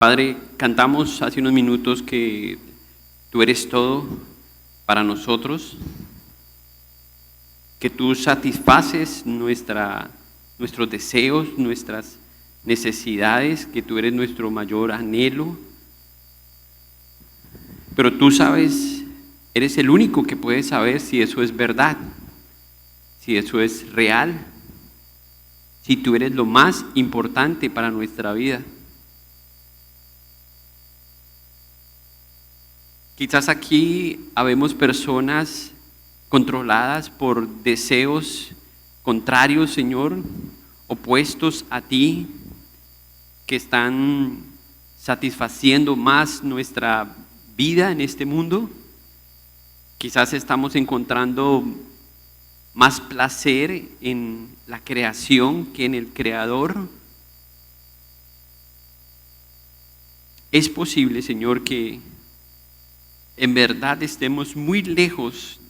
Padre, cantamos hace unos minutos que tú eres todo para nosotros, que tú satisfaces nuestros deseos, nuestras necesidades, que tú eres nuestro mayor anhelo. Pero tú sabes, eres el único que puede saber si eso es verdad, si eso es real, si tú eres lo más importante para nuestra vida. Quizás aquí habemos personas controladas por deseos contrarios, Señor, opuestos a ti, que están satisfaciendo más nuestra vida en este mundo. Quizás estamos encontrando más placer en la creación que en el Creador. Es posible, Señor, que en verdad estemos muy lejos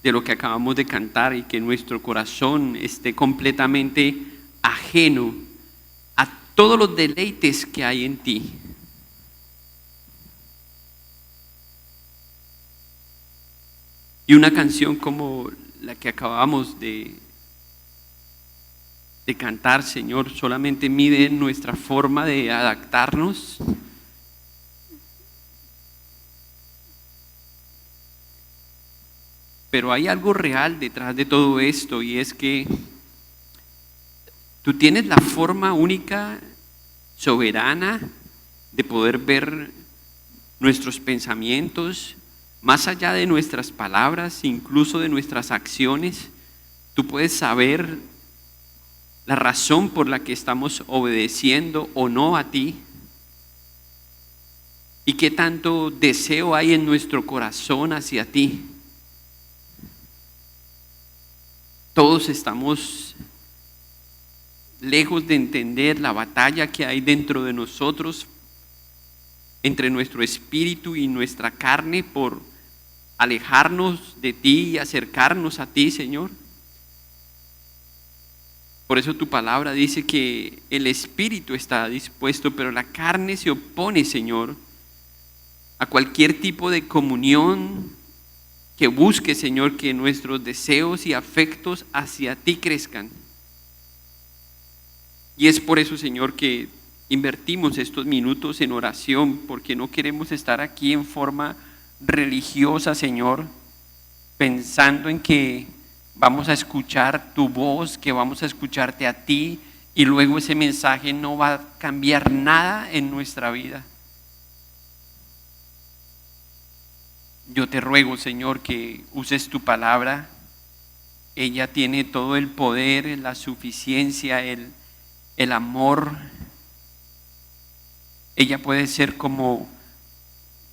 de lo que acabamos de cantar y que nuestro corazón esté completamente ajeno a todos los deleites que hay en ti. Y una canción como la que acabamos de cantar, Señor, solamente mide nuestra forma de adaptarnos. Pero hay algo real detrás de todo esto, y es que tú tienes la forma única, soberana, de poder ver nuestros pensamientos, más allá de nuestras palabras, incluso de nuestras acciones. Tú puedes saber la razón por la que estamos obedeciendo o no a ti, y qué tanto deseo hay en nuestro corazón hacia ti. Todos estamos lejos de entender la batalla que hay dentro de nosotros, entre nuestro espíritu y nuestra carne, por alejarnos de ti y acercarnos a ti, Señor. Por eso tu palabra dice que el espíritu está dispuesto, pero la carne se opone, Señor, a cualquier tipo de comunión que busque, Señor, que nuestros deseos y afectos hacia ti crezcan. Y es por eso, Señor, que invertimos estos minutos en oración, porque no queremos estar aquí en forma religiosa, Señor, pensando en que vamos a escuchar tu voz, que vamos a escucharte a ti, y luego ese mensaje no va a cambiar nada en nuestra vida. Yo te ruego, Señor, que uses tu palabra. Ella tiene todo el poder, la suficiencia, el amor. Ella puede ser como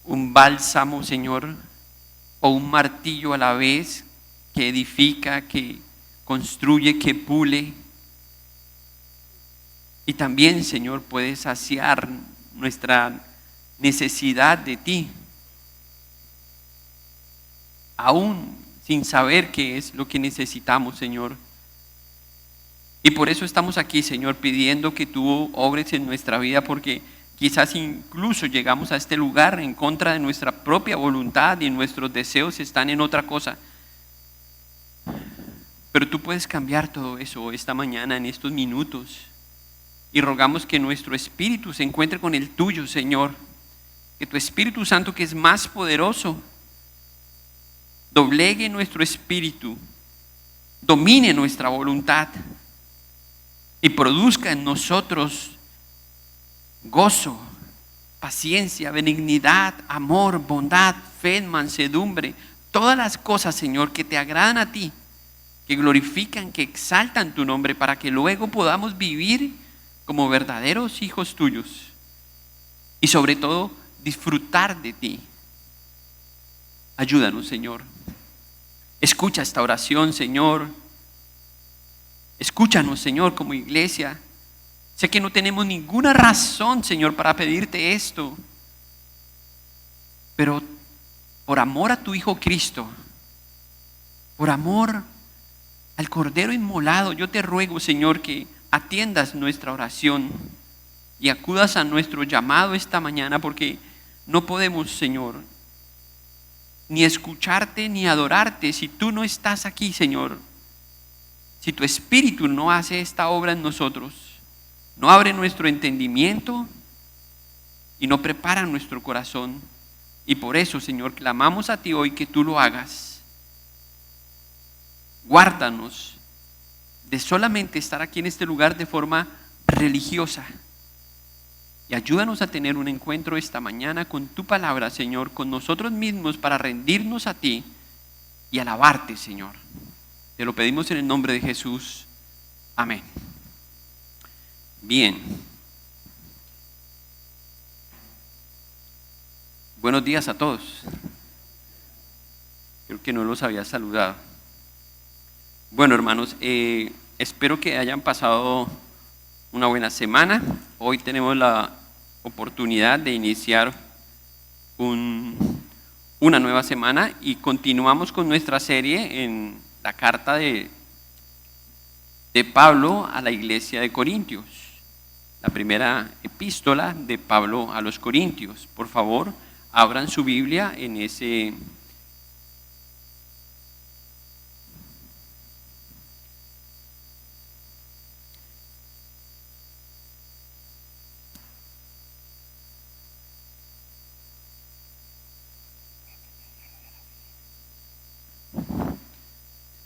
un bálsamo, Señor, o un martillo a la vez, que edifica, que construye, que pule. Y también, Señor, puede saciar nuestra necesidad de ti, aún sin saber qué es lo que necesitamos, Señor. Y por eso estamos aquí, Señor, pidiendo que tú obres en nuestra vida, porque quizás incluso llegamos a este lugar en contra de nuestra propia voluntad y nuestros deseos están en otra cosa. Pero tú puedes cambiar todo eso esta mañana, en estos minutos. Y rogamos que nuestro espíritu se encuentre con el tuyo, Señor. Que tu Espíritu Santo, que es más poderoso, doblegue nuestro espíritu, domine nuestra voluntad y produzca en nosotros gozo, paciencia, benignidad, amor, bondad, fe, mansedumbre, todas las cosas, Señor, que te agradan a ti, que glorifican, que exaltan tu nombre, para que luego podamos vivir como verdaderos hijos tuyos y sobre todo disfrutar de ti. Ayúdanos, Señor. Escucha esta oración, Señor. Escúchanos, Señor, como iglesia. Sé que no tenemos ninguna razón, Señor, para pedirte esto, pero por amor a tu Hijo Cristo, por amor al Cordero inmolado, yo te ruego, Señor, que atiendas nuestra oración. y acudas a nuestro llamado esta mañana, porque no podemos, Señor, ni escucharte ni adorarte si tú no estás aquí, Señor. Si tu Espíritu no hace esta obra en nosotros, no abre nuestro entendimiento y no prepara nuestro corazón. Y por eso, Señor, clamamos a ti hoy que tú lo hagas. Guárdanos de solamente estar aquí en este lugar de forma religiosa. Y ayúdanos a tener un encuentro esta mañana con tu palabra, Señor, con nosotros mismos para rendirnos a ti y alabarte, Señor. Te lo pedimos en el nombre de Jesús. Amén. Bien. Buenos días a todos. Creo que no los había saludado. Bueno, hermanos, espero que hayan pasado una buena semana. Hoy tenemos la oportunidad de iniciar una nueva semana y continuamos con nuestra serie en la carta de Pablo a la iglesia de Corintios, la primera epístola de Pablo a los Corintios. Por favor, abran su Biblia en ese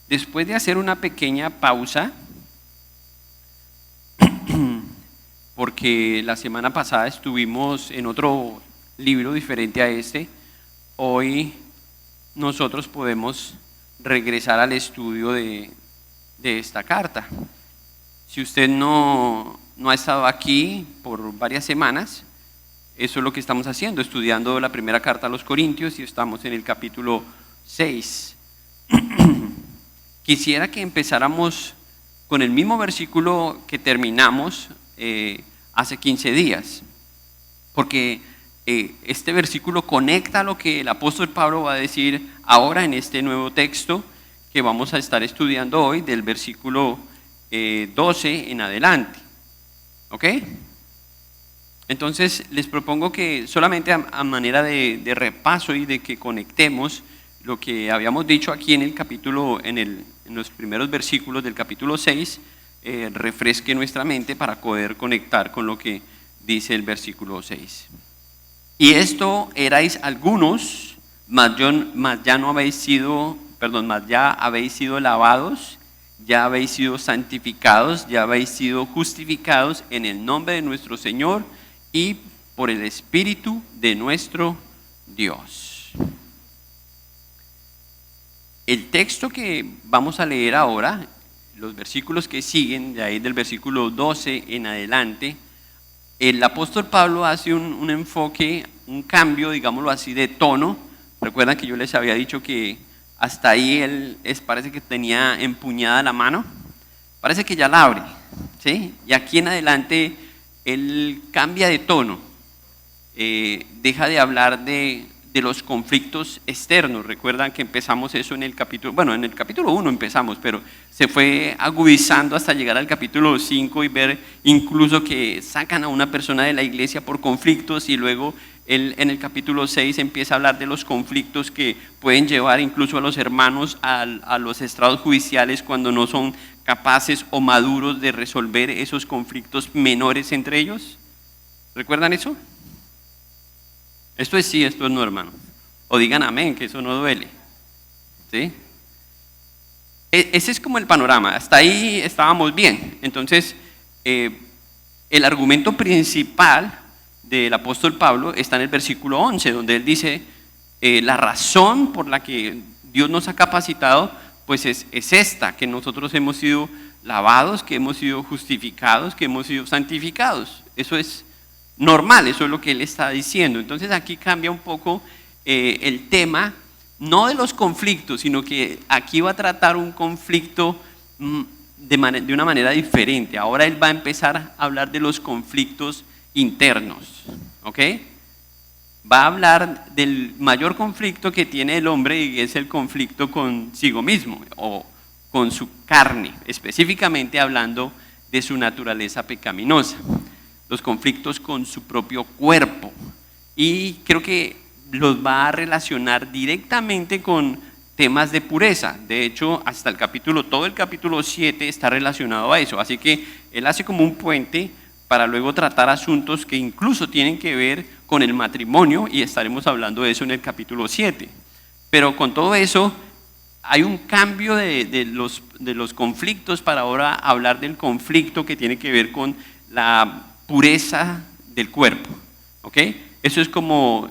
después de hacer una pequeña pausa, porque la semana pasada estuvimos en otro libro diferente a este, hoy nosotros podemos regresar al estudio de esta carta. Si usted no ha estado aquí por varias semanas, eso es lo que estamos haciendo, estudiando la primera carta a los Corintios y estamos en el capítulo 6. Quisiera que empezáramos con el mismo versículo que terminamos hace 15 días, porque este versículo conecta lo que el apóstol Pablo va a decir ahora en este nuevo texto que vamos a estar estudiando hoy, del versículo 12 en adelante. ¿Ok? Entonces les propongo que solamente a manera de repaso y de que conectemos lo que habíamos dicho aquí en el capítulo, en los primeros versículos del capítulo 6, refresque nuestra mente para poder conectar con lo que dice el versículo 6. Y esto erais algunos, mas ya habéis sido lavados, ya habéis sido santificados, ya habéis sido justificados en el nombre de nuestro Señor y por el Espíritu de nuestro Dios. El texto que vamos a leer ahora, los versículos que siguen, de ahí del versículo 12 en adelante, el apóstol Pablo hace un enfoque, un cambio, digámoslo así, de tono. Recuerdan que yo les había dicho que hasta ahí él parece que tenía empuñada la mano, parece que ya la abre, ¿sí? Y aquí en adelante él cambia de tono, deja de hablar de los conflictos externos. Recuerdan que empezamos eso en el capítulo 1 empezamos, pero se fue agudizando hasta llegar al capítulo 5 y ver incluso que sacan a una persona de la iglesia por conflictos, y luego él en el capítulo 6 empieza a hablar de los conflictos que pueden llevar incluso a los hermanos a los estrados judiciales cuando no son capaces o maduros de resolver esos conflictos menores entre ellos. ¿Recuerdan eso? Esto es sí, esto es no, hermano. O digan amén, que eso no duele. ¿Sí? Ese es como el panorama. Hasta ahí estábamos bien. Entonces, el argumento principal del apóstol Pablo está en el versículo 11, donde él dice, la razón por la que Dios nos ha capacitado, pues es esta, que nosotros hemos sido lavados, que hemos sido justificados, que hemos sido santificados. Eso es normal, eso es lo que él está diciendo. Entonces aquí cambia un poco el tema, no de los conflictos, sino que aquí va a tratar un conflicto de una manera diferente. Ahora él va a empezar a hablar de los conflictos internos, ¿ok? Va a hablar del mayor conflicto que tiene el hombre, y es el conflicto consigo mismo o con su carne, específicamente hablando de su naturaleza pecaminosa. los conflictos con su propio cuerpo. Y creo que los va a relacionar directamente con temas de pureza. De hecho, hasta todo el capítulo 7 está relacionado a eso. Así que él hace como un puente para luego tratar asuntos que incluso tienen que ver con el matrimonio, y estaremos hablando de eso en el capítulo 7. Pero con todo eso, hay un cambio de los conflictos para ahora hablar del conflicto que tiene que ver con la pureza del cuerpo. ¿Ok? Eso es como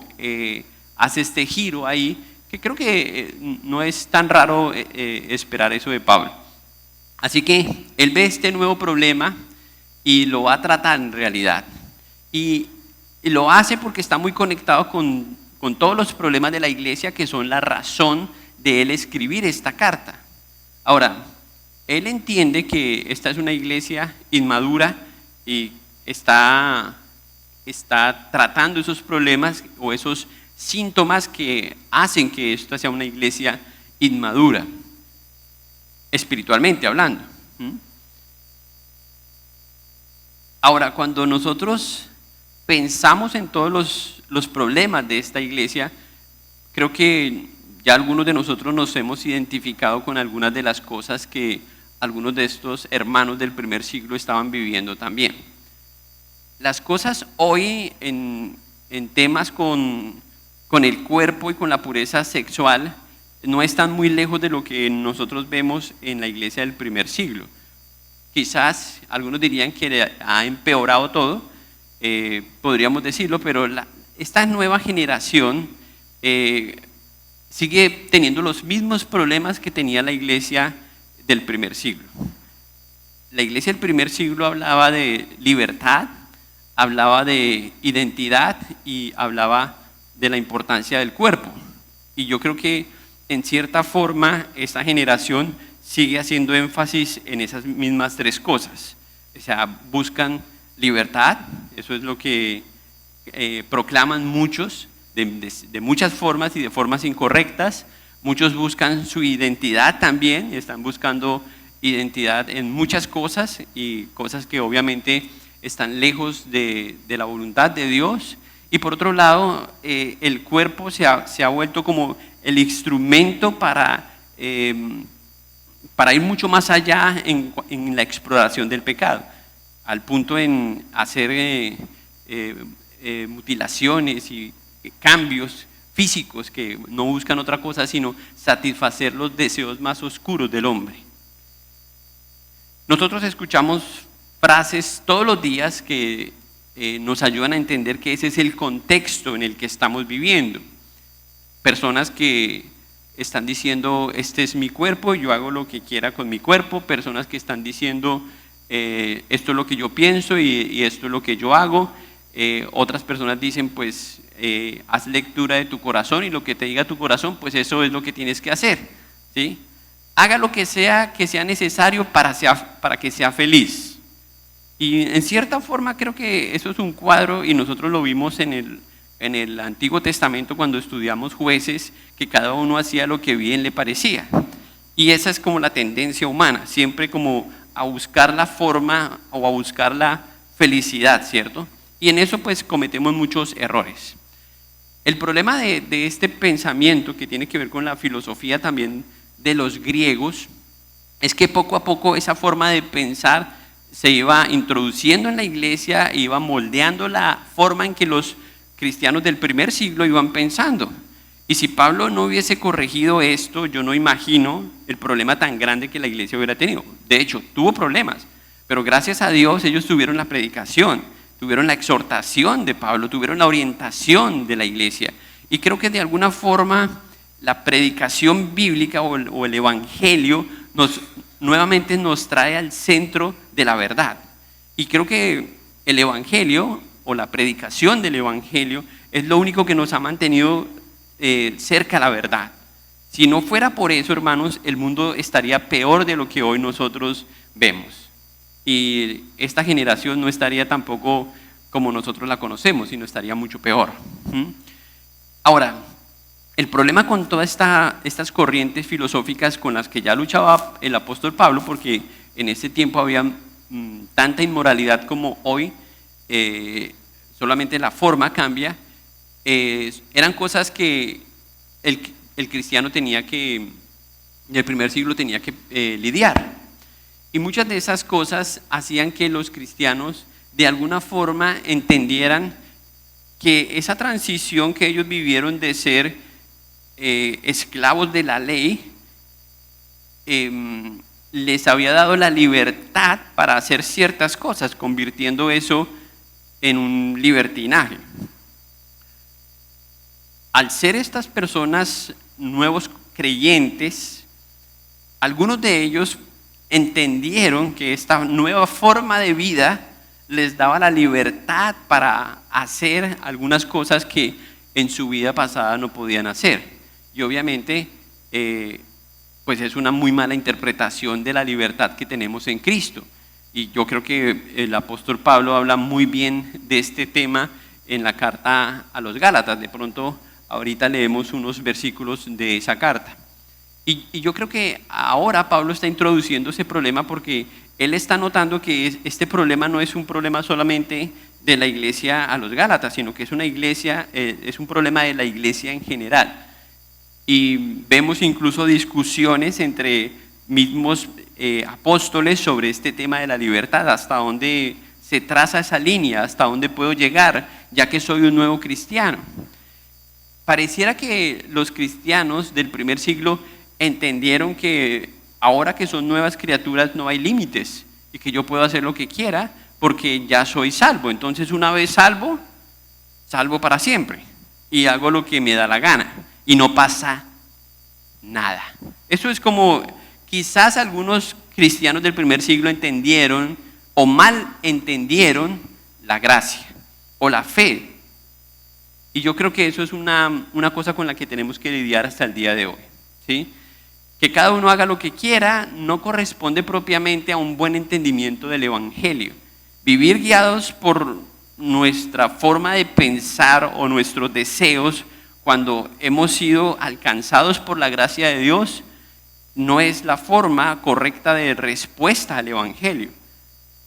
hace este giro ahí, que creo que no es tan raro esperar eso de Pablo. Así que él ve este nuevo problema y lo va a tratar en realidad. Y lo hace porque está muy conectado con todos los problemas de la iglesia, que son la razón de él escribir esta carta. Ahora, él entiende que esta es una iglesia inmadura y está tratando esos problemas o esos síntomas que hacen que esta sea una iglesia inmadura, espiritualmente hablando. Ahora, cuando nosotros pensamos en todos los problemas de esta iglesia, creo que ya algunos de nosotros nos hemos identificado con algunas de las cosas que algunos de estos hermanos del primer siglo estaban viviendo también. Las cosas hoy en temas con el cuerpo y con la pureza sexual no están muy lejos de lo que nosotros vemos en la iglesia del primer siglo. Quizás algunos dirían que ha empeorado todo, podríamos decirlo, pero esta nueva generación sigue teniendo los mismos problemas que tenía la iglesia del primer siglo. La iglesia del primer siglo hablaba de libertad, hablaba de identidad y hablaba de la importancia del cuerpo. Y yo creo que en cierta forma esta generación sigue haciendo énfasis en esas mismas tres cosas. O sea, buscan libertad, eso es lo que proclaman muchos, de muchas formas y de formas incorrectas. Muchos buscan su identidad también, están buscando identidad en muchas cosas y cosas que obviamente están lejos de la voluntad de Dios. Y por otro lado, el cuerpo se ha vuelto como el instrumento para ir mucho más allá en la exploración del pecado, al punto en hacer mutilaciones y cambios físicos que no buscan otra cosa sino satisfacer los deseos más oscuros del hombre. Nosotros escuchamos frases todos los días que nos ayudan a entender que ese es el contexto en el que estamos viviendo. Personas que están diciendo, este es mi cuerpo, yo hago lo que quiera con mi cuerpo. Personas que están diciendo, esto es lo que yo pienso y esto es lo que yo hago. Otras personas dicen, pues haz lectura de tu corazón y lo que te diga tu corazón, pues eso es lo que tienes que hacer, ¿sí? Haga lo que sea necesario para que sea feliz. Y en cierta forma creo que eso es un cuadro, y nosotros lo vimos en el Antiguo Testamento cuando estudiamos Jueces, que cada uno hacía lo que bien le parecía. Y esa es como la tendencia humana, siempre como a buscar la forma o a buscar la felicidad, ¿cierto? Y en eso pues cometemos muchos errores. El problema de este pensamiento, que tiene que ver con la filosofía también de los griegos, es que poco a poco esa forma de pensar se iba introduciendo en la iglesia, iba moldeando la forma en que los cristianos del primer siglo iban pensando. Y si Pablo no hubiese corregido esto, yo no imagino el problema tan grande que la iglesia hubiera tenido. De hecho, tuvo problemas, pero gracias a Dios ellos tuvieron la predicación, tuvieron la exhortación de Pablo, tuvieron la orientación de la iglesia. Y creo que de alguna forma la predicación bíblica o el evangelio nuevamente nos trae al centro de la verdad. Y creo que el evangelio o la predicación del evangelio es lo único que nos ha mantenido cerca a la verdad. Si no fuera por eso, hermanos, el mundo estaría peor de lo que hoy nosotros vemos. Y esta generación no estaría tampoco como nosotros la conocemos, sino estaría mucho peor. Ahora, el problema con todas estas corrientes filosóficas con las que ya luchaba el apóstol Pablo, porque en ese tiempo había tanta inmoralidad como hoy, solamente la forma cambia, eran cosas que el cristiano tenía que, del primer siglo tenía que lidiar. Y muchas de esas cosas hacían que los cristianos de alguna forma entendieran que esa transición que ellos vivieron de ser esclavos de la ley, les había dado la libertad para hacer ciertas cosas, convirtiendo eso en un libertinaje. Al ser estas personas nuevos creyentes, algunos de ellos entendieron que esta nueva forma de vida les daba la libertad para hacer algunas cosas que en su vida pasada no podían hacer. Y obviamente, pues es una muy mala interpretación de la libertad que tenemos en Cristo. Y yo creo que el apóstol Pablo habla muy bien de este tema en la carta a los Gálatas. De pronto, ahorita leemos unos versículos de esa carta. Y yo creo que ahora Pablo está introduciendo ese problema porque él está notando que este problema no es un problema solamente de la iglesia a los Gálatas, sino que es es un problema de la iglesia en general. Y vemos incluso discusiones entre mismos apóstoles sobre este tema de la libertad, hasta dónde se traza esa línea, hasta dónde puedo llegar, ya que soy un nuevo cristiano. Pareciera que los cristianos del primer siglo entendieron que ahora que son nuevas criaturas no hay límites y que yo puedo hacer lo que quiera porque ya soy salvo. Entonces, una vez salvo, salvo para siempre y hago lo que me da la gana y no pasa nada. Eso es como quizás algunos cristianos del primer siglo entendieron o mal entendieron la gracia o la fe. Y yo creo que eso es una cosa con la que tenemos que lidiar hasta el día de hoy, ¿sí? Que cada uno haga lo que quiera no corresponde propiamente a un buen entendimiento del Evangelio. Vivir guiados por nuestra forma de pensar o nuestros deseos cuando hemos sido alcanzados por la gracia de Dios no es la forma correcta de respuesta al Evangelio.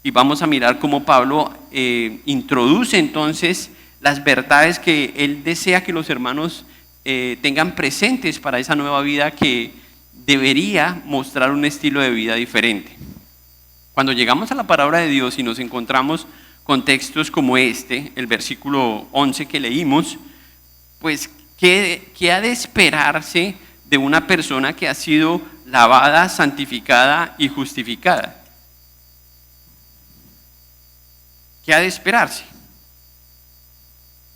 Y vamos a mirar cómo Pablo introduce entonces las verdades que él desea que los hermanos tengan presentes para esa nueva vida que debería mostrar un estilo de vida diferente. Cuando llegamos a la palabra de Dios y nos encontramos con textos como este, el versículo 11 que leímos, pues ¿qué ha de esperarse de una persona que ha sido lavada, santificada y justificada? ¿Qué ha de esperarse?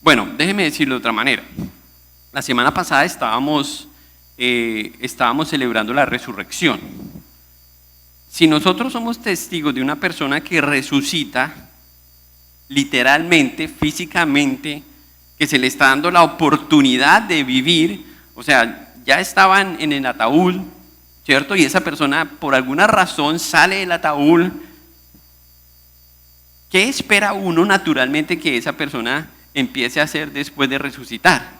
Bueno, déjeme decirlo de otra manera. La semana pasada estábamos celebrando la resurrección. Si nosotros somos testigos de una persona que resucita, literalmente, físicamente, que se le está dando la oportunidad de vivir, o sea, ya estaban en el ataúd, ¿cierto? Y esa persona por alguna razón sale del ataúd. ¿Qué espera uno naturalmente que esa persona empiece a hacer después de resucitar?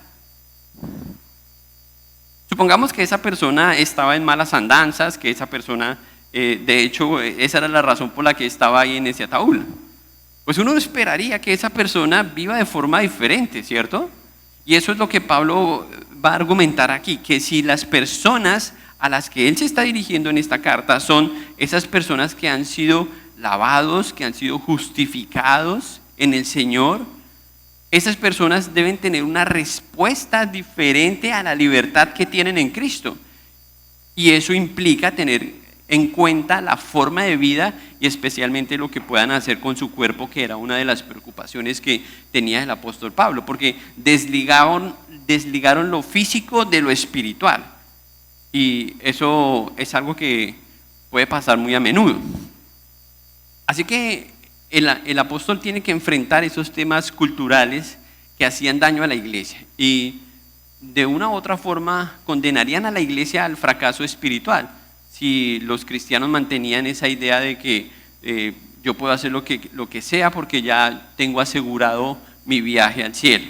Supongamos que esa persona estaba en malas andanzas, que esa persona, de hecho, esa era la razón por la que estaba ahí en ese ataúd. Pues uno esperaría que esa persona viva de forma diferente, ¿cierto? Y eso es lo que Pablo va a argumentar aquí, que si las personas a las que él se está dirigiendo en esta carta son esas personas que han sido lavados, que han sido justificados en el Señor, esas personas deben tener una respuesta diferente a la libertad que tienen en Cristo. Y eso implica tener en cuenta la forma de vida y especialmente lo que puedan hacer con su cuerpo, que era una de las preocupaciones que tenía el apóstol Pablo, porque desligaron lo físico de lo espiritual. Y eso es algo que puede pasar muy a menudo. Así que el apóstol tiene que enfrentar esos temas culturales que hacían daño a la iglesia y de una u otra forma condenarían a la iglesia al fracaso espiritual si los cristianos mantenían esa idea de que yo puedo hacer lo que sea porque ya tengo asegurado mi viaje al cielo,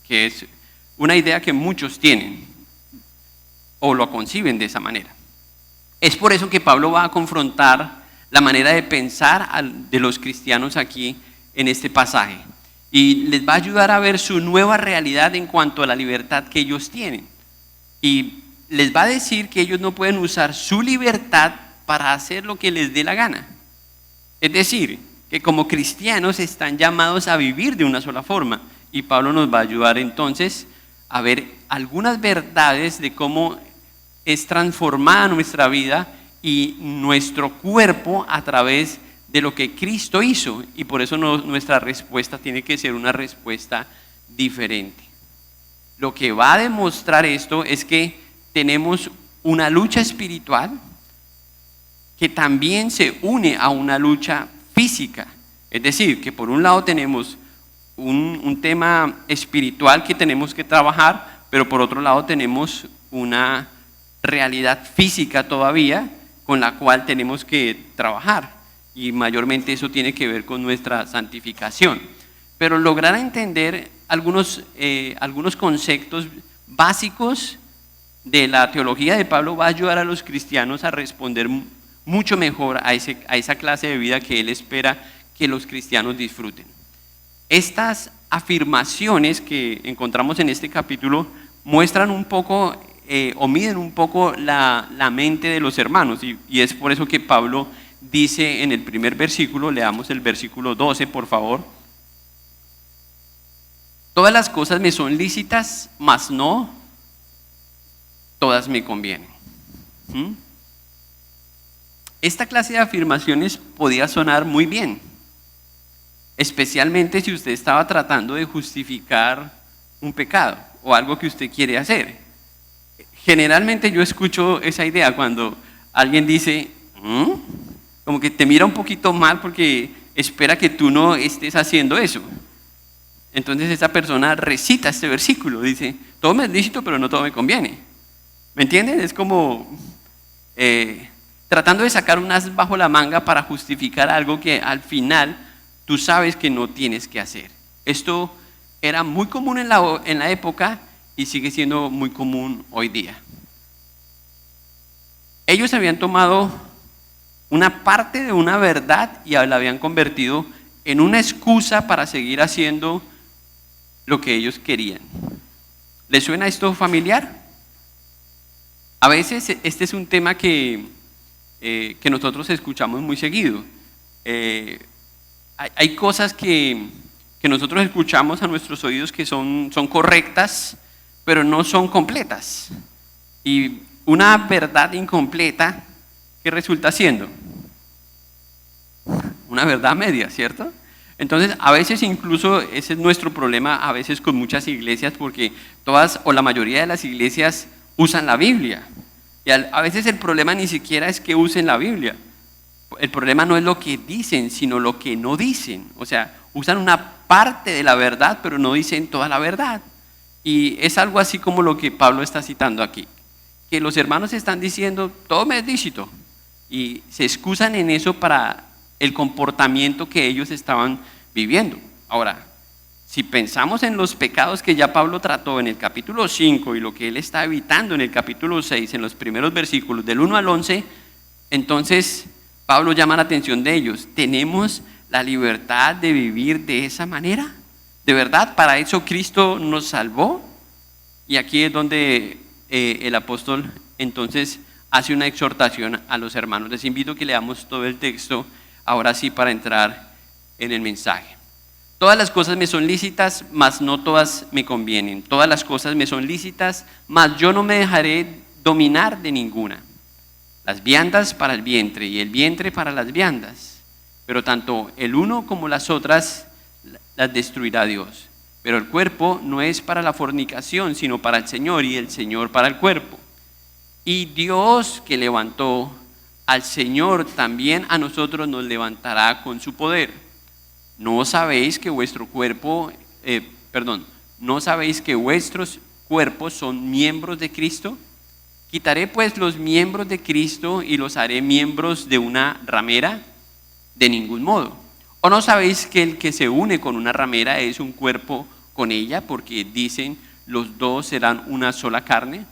que es una idea que muchos tienen o lo conciben de esa manera. Es por eso que Pablo va a confrontar la manera de pensar de los cristianos aquí en este pasaje. Y les va a ayudar a ver su nueva realidad en cuanto a la libertad que ellos tienen. Y les va a decir que ellos no pueden usar su libertad para hacer lo que les dé la gana. Es decir, que como cristianos están llamados a vivir de una sola forma. Y Pablo nos va a ayudar entonces a ver algunas verdades de cómo es transformada nuestra vida y nuestro cuerpo a través de lo que Cristo hizo. Y por eso nuestra respuesta tiene que ser una respuesta diferente. Lo que va a demostrar esto es que tenemos una lucha espiritual que también se une a una lucha física. Es decir, que por un lado tenemos un tema espiritual que tenemos que trabajar, pero por otro lado tenemos una realidad física todavía con la cual tenemos que trabajar. Y mayormente eso tiene que ver con nuestra santificación. Pero lograr entender algunos conceptos básicos de la teología de Pablo va a ayudar a los cristianos a responder mucho mejor a esa clase de vida que él espera que los cristianos disfruten. Estas afirmaciones que encontramos en este capítulo muestran un poco o miden un poco la mente de los hermanos, y es por eso que Pablo dice en el primer versículo, leamos el versículo 12 por favor: todas las cosas me son lícitas, mas no todas me convienen. Esta clase de afirmaciones podía sonar muy bien, especialmente si usted estaba tratando de justificar un pecado o algo que usted quiere hacer. Generalmente yo escucho esa idea cuando alguien dice, como que te mira un poquito mal porque espera que tú no estés haciendo eso. Entonces esa persona recita este versículo, dice, todo me es lícito, pero no todo me conviene. ¿Me entienden? Es como tratando de sacar un as bajo la manga para justificar algo que al final tú sabes que no tienes que hacer. Esto era muy común en la época y sigue siendo muy común hoy día. Ellos habían tomado una parte de una verdad y la habían convertido en una excusa para seguir haciendo lo que ellos querían. ¿Les suena esto familiar? A veces este es un tema que nosotros escuchamos muy seguido. Hay cosas que nosotros escuchamos a nuestros oídos que son correctas, pero no son completas. Y una verdad incompleta, ¿qué resulta siendo? Una verdad media, ¿cierto? Entonces, a veces incluso ese es nuestro problema, a veces con muchas iglesias, porque todas o la mayoría de las iglesias usan la Biblia. Y a veces el problema ni siquiera es que usen la Biblia. El problema no es lo que dicen, sino lo que no dicen. O sea, usan una parte de la verdad, pero no dicen toda la verdad. Y es algo así como lo que Pablo está citando aquí. Que los hermanos están diciendo, todo me es lícito. Y se excusan en eso para el comportamiento que ellos estaban viviendo. Ahora, si pensamos en los pecados que ya Pablo trató en el capítulo 5 y lo que él está evitando en el capítulo 6, en los primeros versículos del 1 al 11, entonces Pablo llama la atención de ellos. ¿Tenemos la libertad de vivir de esa manera? ¿De verdad para eso Cristo nos salvó? Y aquí es donde el apóstol entonces hace una exhortación a los hermanos. Les invito a que leamos todo el texto ahora sí para entrar en el mensaje. Todas las cosas me son lícitas, mas no todas me convienen. Todas las cosas me son lícitas, mas yo no me dejaré dominar de ninguna. Las viandas para el vientre y el vientre para las viandas. Pero tanto el uno como las otras las destruirá Dios. Pero el cuerpo no es para la fornicación, sino para el Señor, y el Señor para el cuerpo. Y Dios que levantó al Señor, también a nosotros nos levantará con su poder. ¿No sabéis que vuestros cuerpos son miembros de Cristo? ¿Quitaré pues los miembros de Cristo y los haré miembros de una ramera? De ningún modo. ¿O no sabéis que el que se une con una ramera es un cuerpo con ella? Porque dicen, los dos serán una sola carne.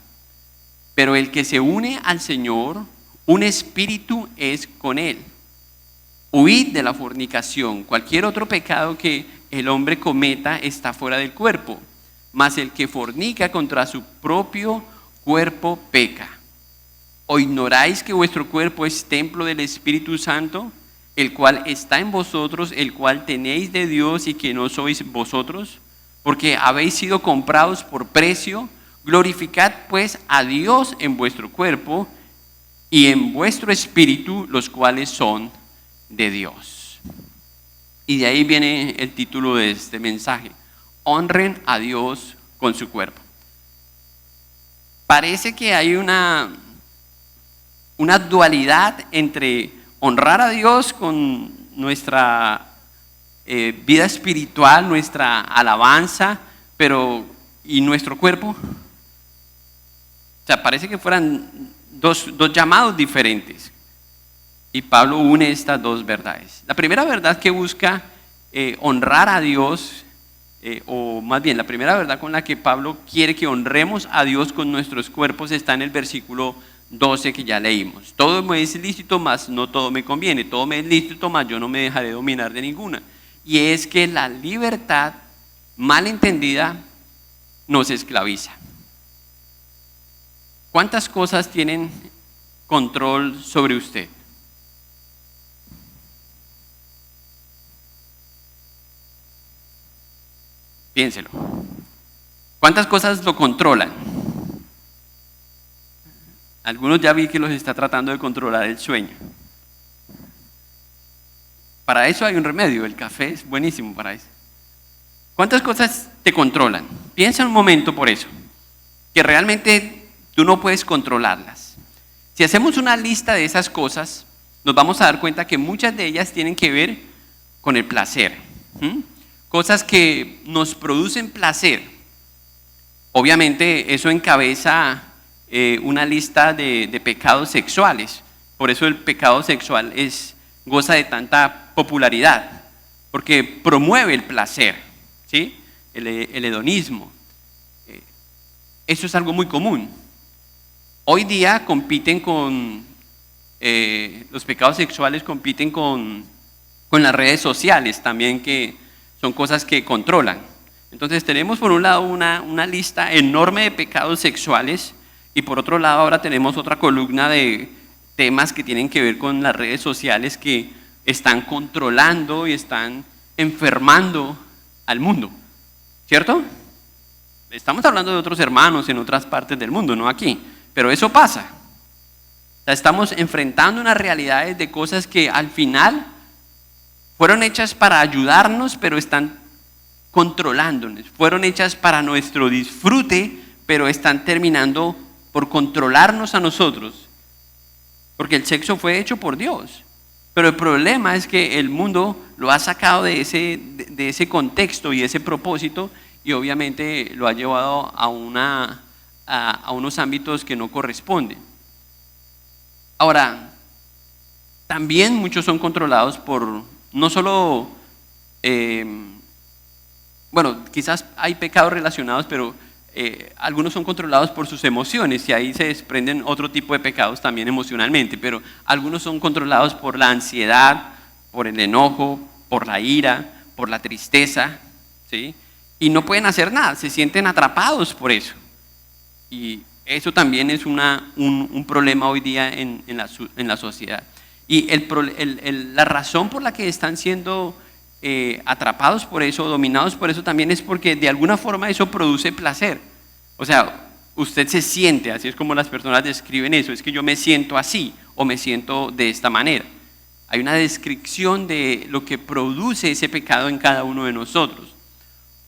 Pero el que se une al Señor, un espíritu es con él. Huid de la fornicación. Cualquier otro pecado que el hombre cometa está fuera del cuerpo, mas el que fornica contra su propio cuerpo peca. ¿O ignoráis que vuestro cuerpo es templo del Espíritu Santo, el cual está en vosotros, el cual tenéis de Dios y que no sois vosotros? Porque habéis sido comprados por precio. Glorificad pues a Dios en vuestro cuerpo y en vuestro espíritu, los cuales son de Dios. Y de ahí viene el título de este mensaje: honren a Dios con su cuerpo. Parece que hay una dualidad entre honrar a Dios con nuestra vida espiritual, nuestra alabanza, y nuestro cuerpo. O sea, parece que fueran dos llamados diferentes. Y Pablo une estas dos verdades. La primera verdad que busca honrar a Dios, o más bien la primera verdad con la que Pablo quiere que honremos a Dios con nuestros cuerpos, está en el versículo 12 que ya leímos. Todo me es lícito, mas no todo me conviene. Todo me es lícito, mas yo no me dejaré dominar de ninguna. Y es que la libertad mal entendida nos esclaviza. ¿Cuántas cosas tienen control sobre usted? Piénselo. ¿Cuántas cosas lo controlan? Algunos ya vi que los está tratando de controlar el sueño. Para eso hay un remedio, el café es buenísimo para eso. ¿Cuántas cosas te controlan? Piensa un momento por eso, que realmente tú no puedes controlarlas. Si hacemos una lista de esas cosas, nos vamos a dar cuenta que muchas de ellas tienen que ver con el placer. Cosas que nos producen placer. Obviamente eso encabeza una lista de pecados sexuales. Por eso el pecado sexual goza de tanta popularidad, porque promueve el placer, ¿sí? El hedonismo. Eso es algo muy común. Hoy día compiten los pecados sexuales compiten con las redes sociales también, que son cosas que controlan. Entonces tenemos por un lado una lista enorme de pecados sexuales, y por otro lado ahora tenemos otra columna de temas que tienen que ver con las redes sociales, que están controlando y están enfermando al mundo, ¿cierto? Estamos hablando de otros hermanos en otras partes del mundo, no aquí, pero eso pasa. O sea, estamos enfrentando unas realidades de cosas que al final fueron hechas para ayudarnos, pero están controlándonos. Fueron hechas para nuestro disfrute, pero están terminando por controlarnos a nosotros. Porque el sexo fue hecho por Dios. Pero el problema es que el mundo lo ha sacado de ese contexto y ese propósito, y obviamente lo ha llevado a unos ámbitos que no corresponden. Ahora, también muchos son controlados por, no solo, quizás hay pecados relacionados, pero algunos son controlados por sus emociones, y ahí se desprenden otro tipo de pecados también emocionalmente, pero algunos son controlados por la ansiedad, por el enojo, por la ira, por la tristeza, ¿sí? Y no pueden hacer nada, se sienten atrapados por eso. Y eso también es un problema hoy día en la sociedad. Y la razón por la que están siendo atrapados por eso, dominados por eso, también es porque de alguna forma eso produce placer. O sea, usted se siente, así es como las personas describen eso, es que yo me siento así o me siento de esta manera. Hay una descripción de lo que produce ese pecado en cada uno de nosotros.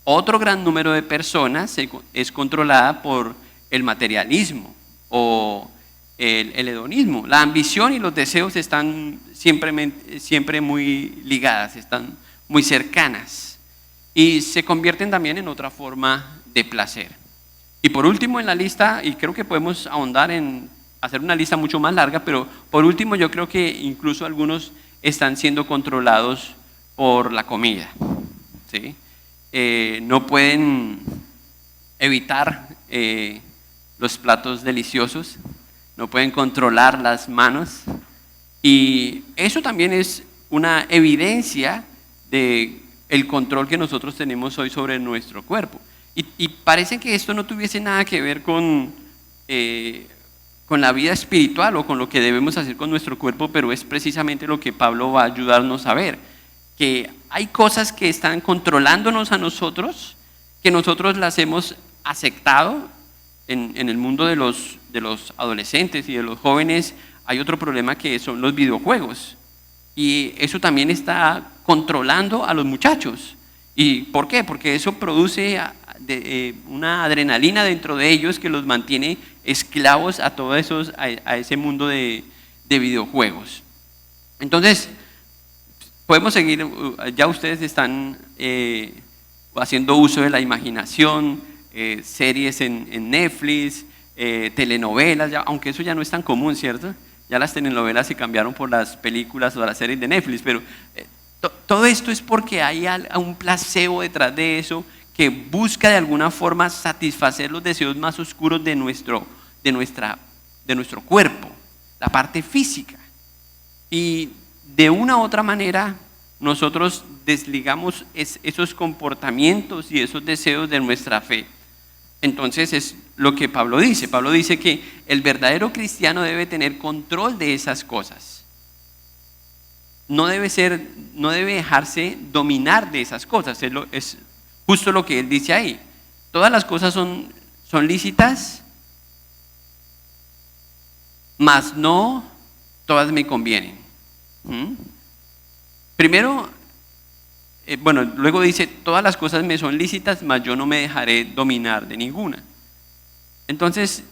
Otro gran número de personas es controlada por el materialismo o el hedonismo. La ambición y los deseos están siempre muy ligadas, están muy cercanas, y se convierten también en otra forma de placer. Y por último en la lista, y creo que podemos ahondar en hacer una lista mucho más larga, pero por último yo creo que incluso algunos están siendo controlados por la comida, ¿sí? No pueden evitar los platos deliciosos, no pueden controlar las manos, y eso también es una evidencia de el control que nosotros tenemos hoy sobre nuestro cuerpo. Y parece que esto no tuviese nada que ver con la vida espiritual o con lo que debemos hacer con nuestro cuerpo, pero es precisamente lo que Pablo va a ayudarnos a ver, que hay cosas que están controlándonos a nosotros, que nosotros las hemos aceptado en el mundo de los adolescentes y de los jóvenes. Hay otro problema que son los videojuegos, y eso también está controlando a los muchachos. ¿Y por qué? Porque eso produce una adrenalina dentro de ellos que los mantiene esclavos a todos a ese mundo de videojuegos. Entonces, podemos seguir. Ya ustedes están haciendo uso de la imaginación, series en Netflix, telenovelas, aunque eso ya no es tan común, ¿cierto? Ya las telenovelas se cambiaron por las películas o las series de Netflix, pero todo esto es porque hay un placebo detrás de eso que busca de alguna forma satisfacer los deseos más oscuros de nuestro cuerpo, la parte física. Y de una u otra manera nosotros desligamos esos comportamientos y esos deseos de nuestra fe. Entonces es lo que Pablo dice. Pablo dice que el verdadero cristiano debe tener control de esas cosas. No debe dejarse dominar de esas cosas. Es justo lo que él dice ahí. Todas las cosas son lícitas, mas no todas me convienen. Primero, luego dice, todas las cosas me son lícitas, mas yo no me dejaré dominar de ninguna. Entonces,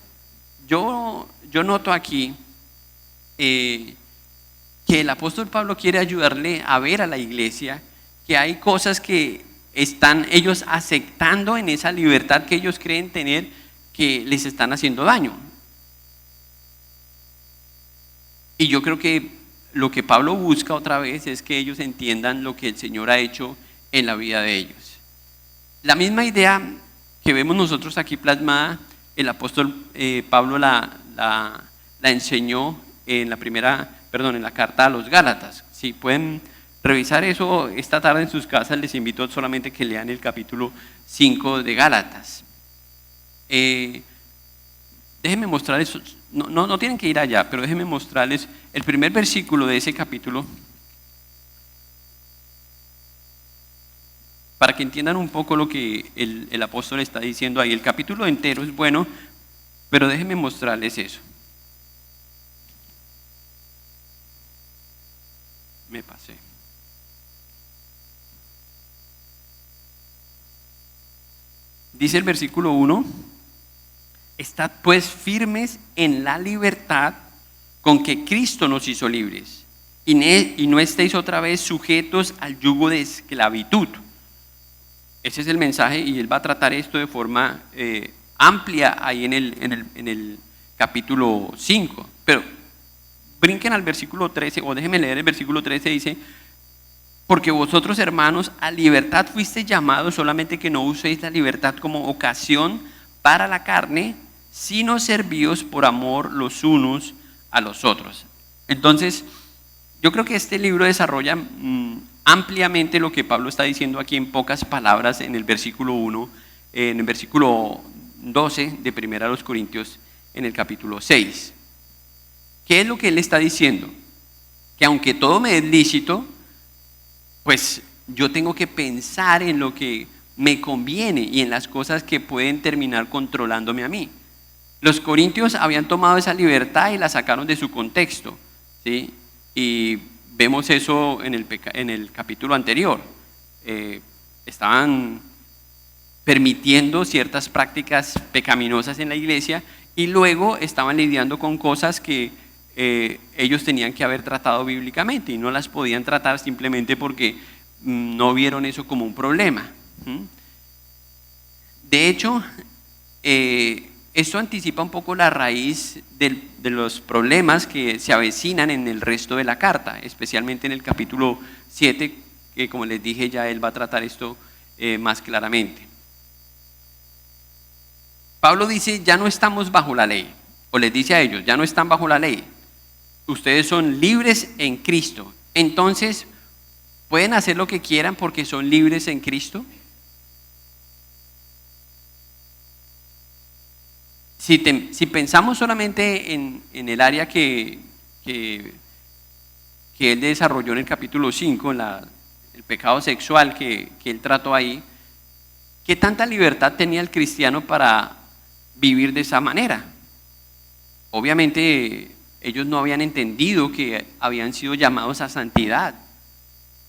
yo noto aquí que el apóstol Pablo quiere ayudarle a ver a la iglesia que hay cosas que están ellos aceptando en esa libertad que ellos creen tener, que les están haciendo daño. Y yo creo que lo que Pablo busca otra vez es que ellos entiendan lo que el Señor ha hecho en la vida de ellos. La misma idea que vemos nosotros aquí plasmada, el apóstol Pablo la enseñó en la carta a los Gálatas. Si pueden revisar eso esta tarde en sus casas, les invito solamente que lean el capítulo 5 de Gálatas. Déjenme mostrarles, no tienen que ir allá, pero déjenme mostrarles el primer versículo de ese capítulo para que entiendan un poco lo que el apóstol está diciendo ahí. El capítulo entero es bueno, pero déjenme mostrarles eso. Me pasé. Dice el versículo 1: estad pues firmes en la libertad con que Cristo nos hizo libres, y no estéis otra vez sujetos al yugo de esclavitud. Ese es el mensaje, y él va a tratar esto de forma amplia ahí en el capítulo 5. Pero brinquen al versículo 13, o déjenme leer el versículo 13. Dice: porque vosotros, hermanos, a libertad fuisteis llamados, solamente que no uséis la libertad como ocasión para la carne, sino servíos por amor los unos a los otros. Entonces, yo creo que este libro desarrolla ampliamente lo que Pablo está diciendo aquí en pocas palabras en el versículo 1, en el versículo 12 de 1 Corintios, en el capítulo 6. ¿Qué es lo que él está diciendo? Que aunque todo me es lícito, pues yo tengo que pensar en lo que me conviene y en las cosas que pueden terminar controlándome a mí. Los corintios habían tomado esa libertad y la sacaron de su contexto, ¿sí? Y vemos eso en el capítulo anterior. Estaban permitiendo ciertas prácticas pecaminosas en la iglesia, y luego estaban lidiando con cosas que ellos tenían que haber tratado bíblicamente, y no las podían tratar simplemente porque no vieron eso como un problema. De hecho, esto anticipa un poco la raíz de los problemas que se avecinan en el resto de la carta, especialmente en el capítulo 7, que, como les dije, ya él va a tratar esto más claramente. Pablo dice: ya no estamos bajo la ley, o les dice a ellos: ya no están bajo la ley, ustedes son libres en Cristo. Entonces, ¿Pueden hacer lo que quieran porque son libres en Cristo? Si pensamos solamente en el área que él desarrolló en el capítulo 5, el pecado sexual que él trató ahí, ¿qué tanta libertad tenía el cristiano para vivir de esa manera? Obviamente ellos no habían entendido que habían sido llamados a santidad.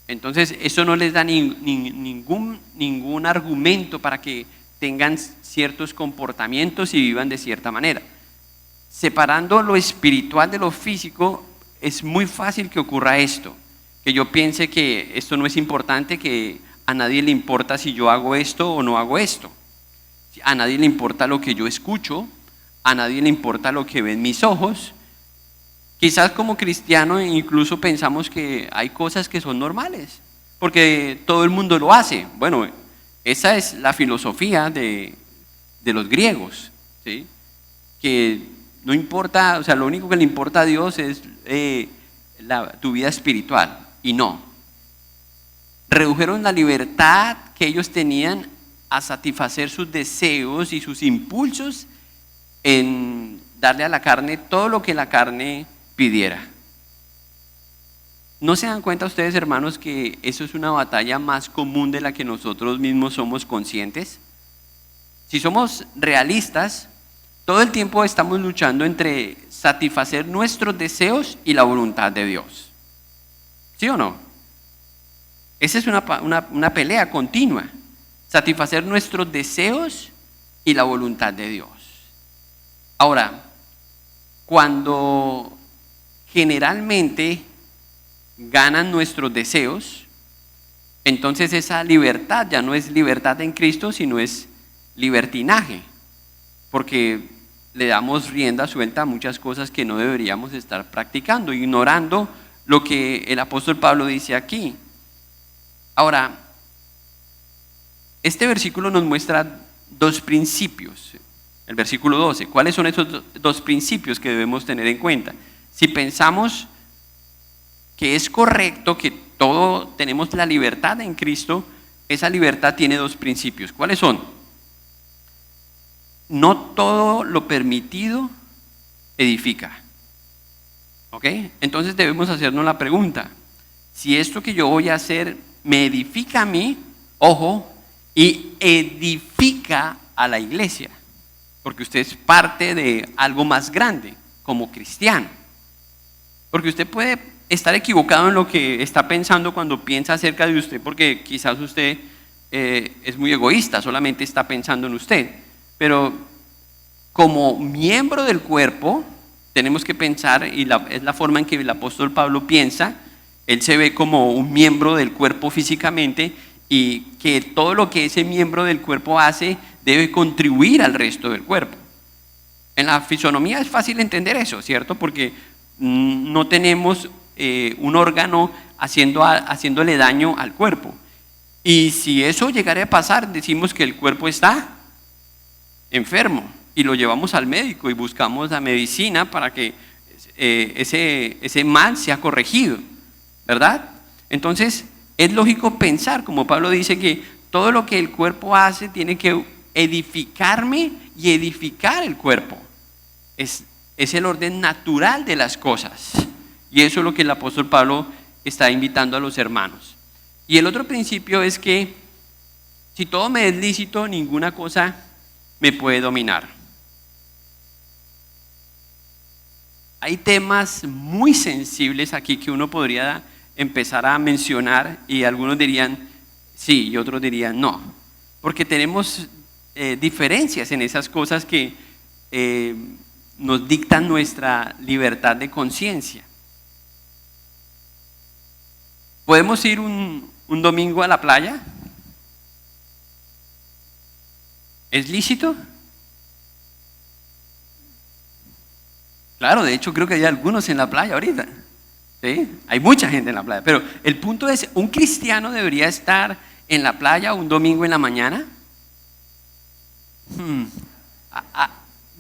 Entonces eso no les da ningún argumento para que tengan ciertos comportamientos y vivan de cierta manera. Separando lo espiritual de lo físico, es muy fácil que ocurra esto, que yo piense que esto no es importante, que a nadie le importa si yo hago esto o no hago esto. A nadie le importa lo que yo escucho, a nadie le importa lo que ven mis ojos. Quizás como cristiano incluso pensamos que hay cosas que son normales, porque todo el mundo lo hace. Bueno, esa es la filosofía de los griegos, ¿sí? Que no importa, o sea, lo único que le importa a Dios es tu vida espiritual, y no. Redujeron la libertad que ellos tenían a satisfacer sus deseos y sus impulsos en darle a la carne todo lo que la carne pidiera. ¿No se dan cuenta ustedes, hermanos, que eso es una batalla más común de la que nosotros mismos somos conscientes? Si somos realistas, todo el tiempo estamos luchando entre satisfacer nuestros deseos y la voluntad de Dios. ¿Sí o no? Esa es una pelea continua. Satisfacer nuestros deseos y la voluntad de Dios. Ahora, cuando generalmente ganan nuestros deseos, entonces esa libertad ya no es libertad en Cristo, sino es libertinaje, porque le damos rienda suelta a muchas cosas que no deberíamos estar practicando, ignorando lo que el apóstol Pablo dice aquí. Ahora, este versículo nos muestra dos principios. El versículo 12, ¿cuáles son esos dos principios que debemos tener en cuenta? Si pensamos que es correcto que todos tenemos la libertad en Cristo, esa libertad tiene dos principios. ¿Cuáles son? No todo lo permitido edifica. ¿Ok? Entonces debemos hacernos la pregunta, si esto que yo voy a hacer me edifica a mí, ojo, y edifica a la iglesia, porque usted es parte de algo más grande como cristiano. Porque usted puede estar equivocado en lo que está pensando cuando piensa acerca de usted, porque quizás usted es muy egoísta, solamente está pensando en usted. Pero como miembro del cuerpo, tenemos que pensar, y es la forma en que el apóstol Pablo piensa. Él se ve como un miembro del cuerpo físicamente, y que todo lo que ese miembro del cuerpo hace debe contribuir al resto del cuerpo. En la fisonomía es fácil entender eso, ¿cierto? Porque no tenemos un órgano haciéndole daño al cuerpo. Y si eso llegara a pasar, decimos que el cuerpo está enfermo y lo llevamos al médico y buscamos la medicina para que ese mal sea corregido, ¿verdad? Entonces es lógico pensar, como Pablo dice, que todo lo que el cuerpo hace tiene que edificarme y edificar el cuerpo. Es el orden natural de las cosas. Y eso es lo que el apóstol Pablo está invitando a los hermanos. Y el otro principio es que si todo me es lícito, ninguna cosa me puede dominar. Hay temas muy sensibles aquí que uno podría empezar a mencionar y algunos dirían sí y otros dirían no, porque tenemos diferencias en esas cosas que nos dictan nuestra libertad de conciencia. ¿Podemos ir un domingo a la playa? ¿Es lícito? Claro, de hecho creo que hay algunos en la playa ahorita. ¿Sí? Hay mucha gente en la playa, pero el punto es, ¿un cristiano debería estar en la playa un domingo en la mañana?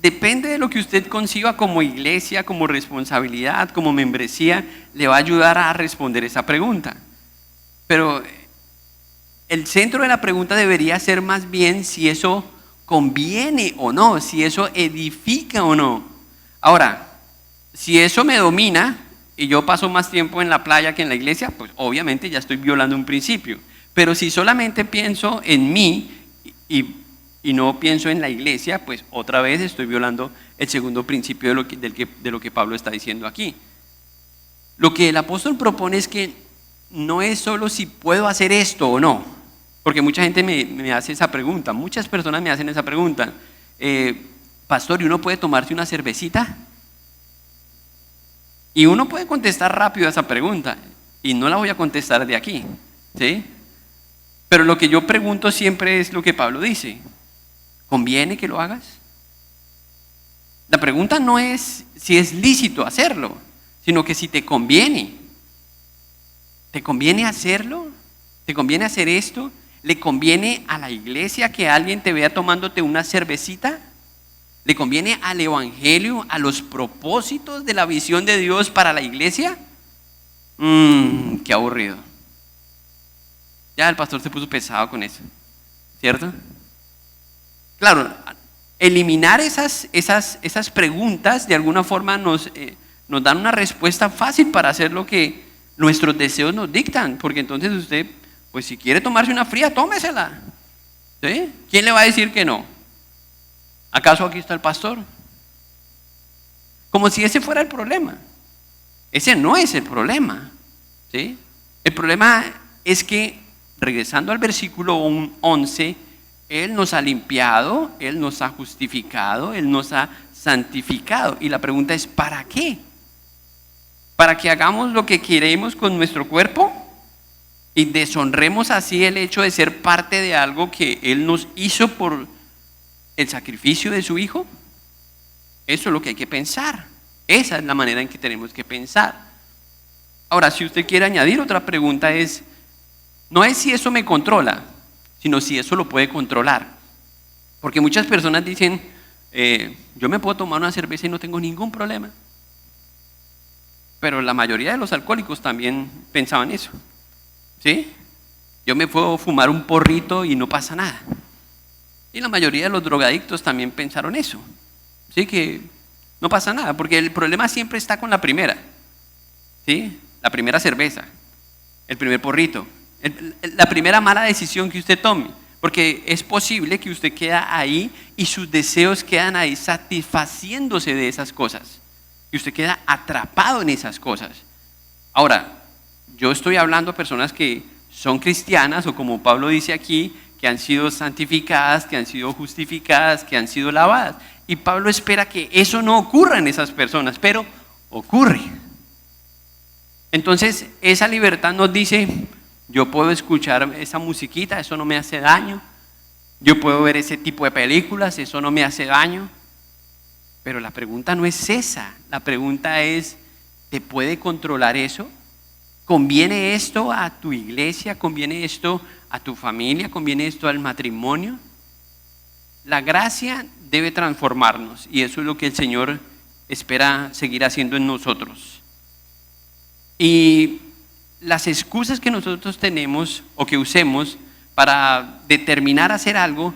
Depende de lo que usted conciba como iglesia, como responsabilidad, como membresía, le va a ayudar a responder esa pregunta. Pero el centro de la pregunta debería ser más bien si eso conviene o no, si eso edifica o no. Ahora, si eso me domina y yo paso más tiempo en la playa que en la iglesia, pues obviamente ya estoy violando un principio. Pero si solamente pienso en mí y no pienso en la iglesia, pues otra vez estoy violando el segundo principio de lo que Pablo está diciendo aquí. Lo que el apóstol propone es que no es solo si puedo hacer esto o no, porque mucha gente me hace esa pregunta, muchas personas me hacen esa pregunta, pastor, ¿y uno puede tomarse una cervecita? Y uno puede contestar rápido a esa pregunta, y no la voy a contestar de aquí, ¿sí? Pero lo que yo pregunto siempre es lo que Pablo dice, ¿conviene que lo hagas? La pregunta no es si es lícito hacerlo, sino que si te conviene. ¿Te conviene hacerlo? ¿Te conviene hacer esto? ¿Le conviene a la iglesia que alguien te vea tomándote una cervecita? ¿Le conviene al evangelio, a los propósitos de la visión de Dios para la iglesia? Qué aburrido. Ya el pastor se puso pesado con eso, ¿cierto? Claro, eliminar esas preguntas de alguna forma nos dan una respuesta fácil para hacer lo que nuestros deseos nos dictan, porque entonces usted, pues si quiere tomarse una fría, tómesela, ¿sí? ¿Quién le va a decir que no? ¿Acaso aquí está el pastor? Como si ese fuera el problema. Ese no es el problema, ¿sí? El problema es que, regresando al versículo 11, Él nos ha limpiado, Él nos ha justificado, Él nos ha santificado. Y la pregunta es, ¿para qué? ¿Para que hagamos lo que queremos con nuestro cuerpo? Y deshonremos así el hecho de ser parte de algo que Él nos hizo por el sacrificio de su Hijo. Eso es lo que hay que pensar. Esa es la manera en que tenemos que pensar. Ahora, si usted quiere añadir otra pregunta es, no es si eso me controla, sino si eso lo puede controlar. Porque muchas personas dicen, yo me puedo tomar una cerveza y no tengo ningún problema. Pero la mayoría de los alcohólicos también pensaban eso, ¿sí? Yo me puedo fumar un porrito y no pasa nada. Y la mayoría de los drogadictos también pensaron eso, ¿sí? Que no pasa nada, porque el problema siempre está con la primera, ¿sí? La primera cerveza, el primer porrito, la primera mala decisión que usted tome, porque es posible que usted queda ahí y sus deseos quedan ahí satisfaciéndose de esas cosas. Y usted queda atrapado en esas cosas. Ahora, yo estoy hablando a personas que son cristianas o como Pablo dice aquí, que han sido santificadas, que han sido justificadas, que han sido lavadas. Y Pablo espera que eso no ocurra en esas personas, pero ocurre. Entonces, esa libertad nos dice, yo puedo escuchar esa musiquita, eso no me hace daño. Yo puedo ver ese tipo de películas, eso no me hace daño. Pero la pregunta no es esa, la pregunta es, ¿te puede controlar eso? ¿Conviene esto a tu iglesia? ¿Conviene esto a tu familia? ¿Conviene esto al matrimonio? La gracia debe transformarnos y eso es lo que el Señor espera seguir haciendo en nosotros. Y las excusas que nosotros tenemos o que usemos para determinar hacer algo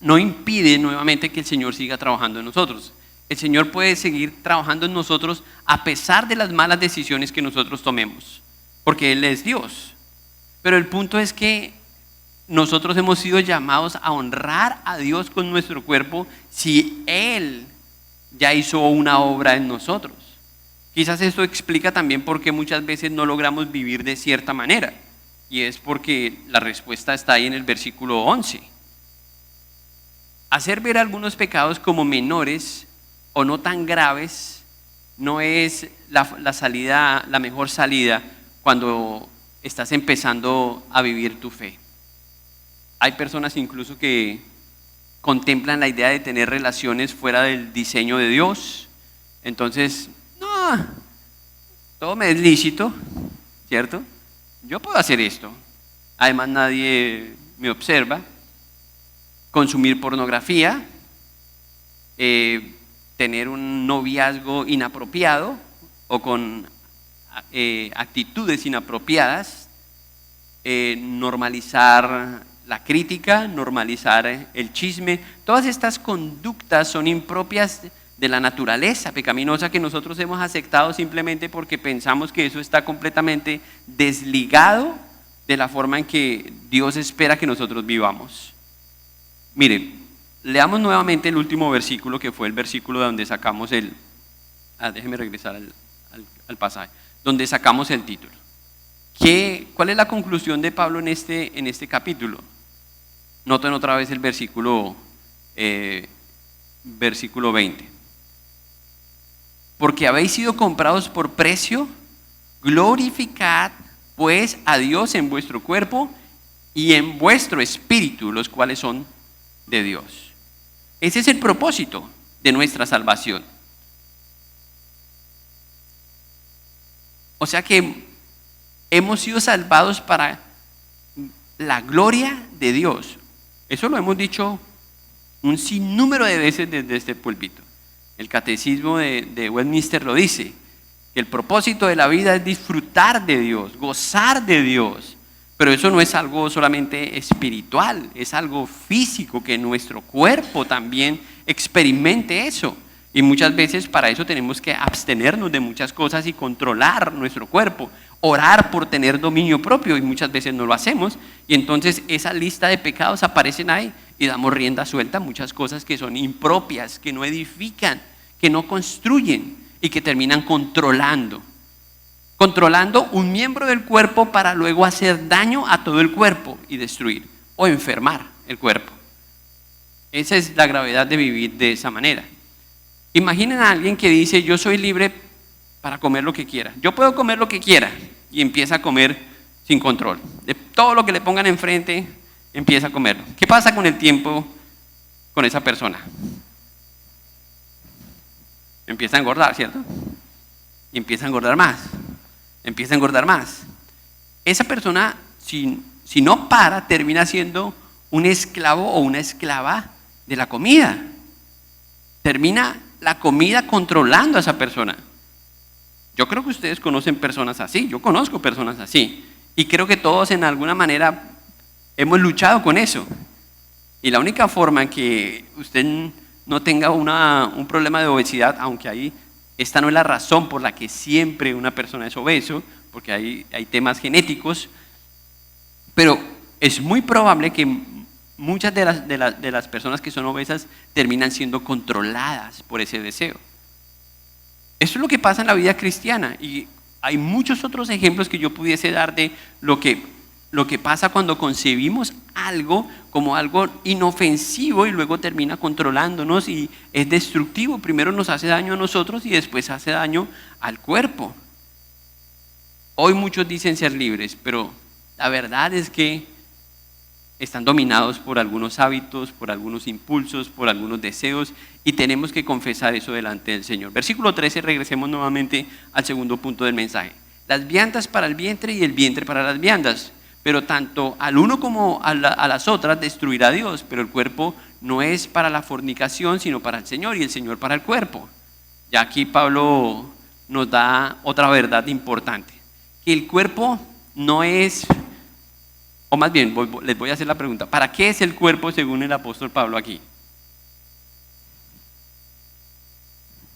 no impide nuevamente que el Señor siga trabajando en nosotros. El Señor puede seguir trabajando en nosotros a pesar de las malas decisiones que nosotros tomemos, porque Él es Dios. Pero el punto es que nosotros hemos sido llamados a honrar a Dios con nuestro cuerpo si Él ya hizo una obra en nosotros. Quizás esto explica también por qué muchas veces no logramos vivir de cierta manera, y es porque la respuesta está ahí en el versículo 11. Hacer ver algunos pecados como menores o no tan graves no es la mejor salida cuando estás empezando a vivir tu fe. Hay personas incluso que contemplan la idea de tener relaciones fuera del diseño de Dios. Entonces, no, todo me es lícito, ¿cierto? Yo puedo hacer esto. Además nadie me observa. Consumir pornografía, tener un noviazgo inapropiado o con actitudes inapropiadas, normalizar la crítica, normalizar el chisme. Todas estas conductas son impropias de la naturaleza pecaminosa que nosotros hemos aceptado simplemente porque pensamos que eso está completamente desligado de la forma en que Dios espera que nosotros vivamos. Miren, leamos nuevamente el último versículo, que fue el versículo de donde sacamos déjeme regresar al pasaje, donde sacamos el título. ¿Cuál es la conclusión de Pablo en este capítulo? Noten otra vez el versículo 20. Porque habéis sido comprados por precio, glorificad pues a Dios en vuestro cuerpo y en vuestro espíritu, los cuales son de Dios. Ese es el propósito de nuestra salvación. O sea que hemos sido salvados para la gloria de Dios. Eso lo hemos dicho un sinnúmero de veces desde este púlpito. El catecismo de Westminster lo dice, que el propósito de la vida es disfrutar de Dios, gozar de Dios. Pero eso no es algo solamente espiritual, es algo físico, que nuestro cuerpo también experimente eso. Y muchas veces para eso tenemos que abstenernos de muchas cosas y controlar nuestro cuerpo, orar por tener dominio propio, y muchas veces no lo hacemos. Y entonces esa lista de pecados aparecen ahí y damos rienda suelta a muchas cosas que son impropias, que no edifican, que no construyen y que terminan controlando un miembro del cuerpo para luego hacer daño a todo el cuerpo y destruir o enfermar el cuerpo. Esa es la gravedad de vivir de esa manera. Imaginen a alguien que dice: yo soy libre para comer lo que quiera, yo puedo comer lo que quiera, y empieza a comer sin control. De todo lo que le pongan enfrente, empieza a comerlo. ¿Qué pasa con el tiempo con esa persona? Empieza a engordar, ¿cierto? Y empieza a engordar más. Empieza a engordar más. Esa persona, si no para, termina siendo un esclavo o una esclava de la comida. Termina la comida controlando a esa persona. Yo creo que ustedes conocen personas así, yo conozco personas así, y creo que todos en alguna manera hemos luchado con eso. Y la única forma en que usted no tenga un problema de obesidad, aunque ahí esta no es la razón por la que siempre una persona es obeso, porque hay temas genéticos, pero es muy probable que muchas de las personas que son obesas terminan siendo controladas por ese deseo. Eso es lo que pasa en la vida cristiana, y hay muchos otros ejemplos que yo pudiese dar de lo que pasa cuando concebimos algo como algo inofensivo y luego termina controlándonos y es destructivo. Primero nos hace daño a nosotros y después hace daño al cuerpo. Hoy muchos dicen ser libres, pero la verdad es que están dominados por algunos hábitos, por algunos impulsos, por algunos deseos, y tenemos que confesar eso delante del Señor. Versículo 13, regresemos nuevamente al segundo punto del mensaje. Las viandas para el vientre y el vientre para las viandas, pero tanto al uno como a las otras destruirá Dios, pero el cuerpo no es para la fornicación, sino para el Señor, y el Señor para el cuerpo. Ya aquí Pablo nos da otra verdad importante, que el cuerpo no es... O más bien, les voy a hacer la pregunta: ¿para qué es el cuerpo según el apóstol Pablo aquí?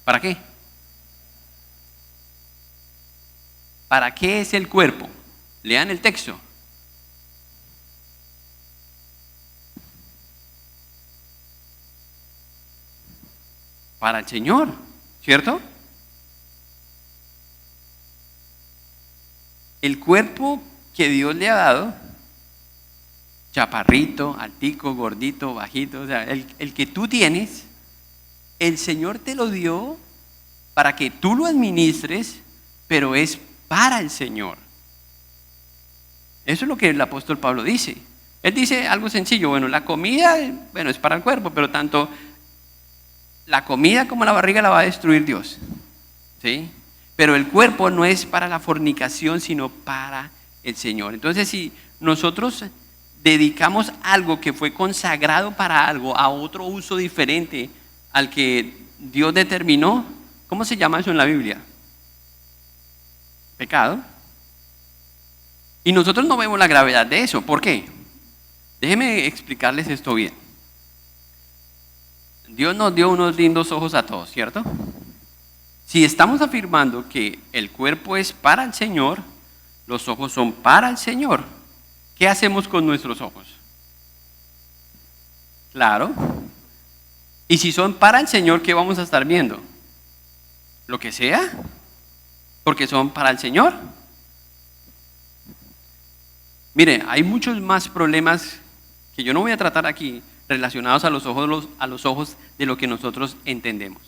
¿Para qué? ¿Para qué es el cuerpo? Lean el texto. Para el Señor, ¿cierto? El cuerpo que Dios le ha dado, chaparrito, altico, gordito, bajito, o sea, el que tú tienes, el Señor te lo dio para que tú lo administres, pero es para el Señor. Eso es lo que el apóstol Pablo dice. Él dice algo sencillo: bueno, la comida, bueno, es para el cuerpo, pero tanto la comida como la barriga la va a destruir Dios, ¿sí? Pero el cuerpo no es para la fornicación, sino para el Señor. Entonces, si nosotros dedicamos algo que fue consagrado para algo a otro uso diferente al que Dios determinó, ¿cómo se llama eso en la Biblia? Pecado. Y nosotros no vemos la gravedad de eso. ¿Por qué? Déjenme explicarles esto bien. Dios nos dio unos lindos ojos a todos, ¿cierto? Si estamos afirmando que el cuerpo es para el Señor, los ojos son para el Señor, ¿qué hacemos con nuestros ojos? Claro. Y si son para el Señor, ¿qué vamos a estar viendo? Lo que sea, porque son para el Señor. Mire, hay muchos más problemas que yo no voy a tratar aquí relacionados a los ojos de lo que nosotros entendemos.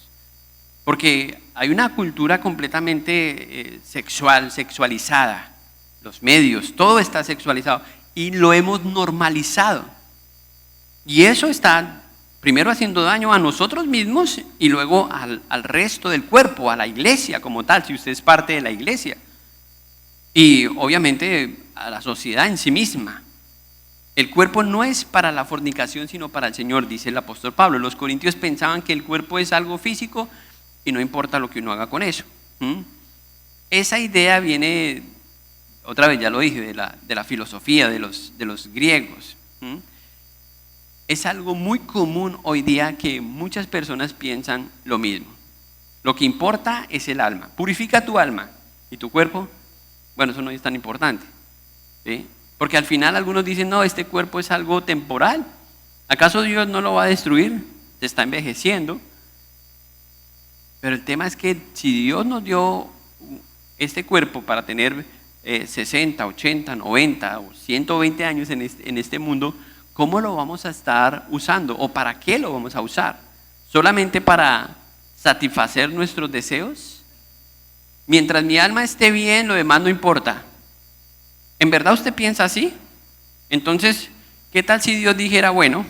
Porque hay una cultura completamente sexualizada. Los medios, todo está sexualizado y lo hemos normalizado. Y eso está primero haciendo daño a nosotros mismos y luego al resto del cuerpo, a la iglesia como tal, si usted es parte de la iglesia. Y obviamente a la sociedad en sí misma. El cuerpo no es para la fornicación, sino para el Señor, dice el apóstol Pablo. Los corintios pensaban que el cuerpo es algo físico y no importa lo que uno haga con eso. Esa idea viene, otra vez ya lo dije, de la filosofía de los griegos. Es algo muy común hoy día que muchas personas piensan lo mismo. Lo que importa es el alma. Purifica tu alma y tu cuerpo. Bueno, eso no es tan importante, ¿sí? Porque al final algunos dicen, no, este cuerpo es algo temporal. ¿Acaso Dios no lo va a destruir? Se está envejeciendo. Pero el tema es que si Dios nos dio este cuerpo para tener 60, 80, 90 o 120 años en este mundo, ¿cómo lo vamos a estar usando? ¿O para qué lo vamos a usar? ¿Solamente para satisfacer nuestros deseos? Mientras mi alma esté bien, lo demás no importa. ¿En verdad usted piensa así? Entonces, ¿qué tal si Dios dijera, bueno,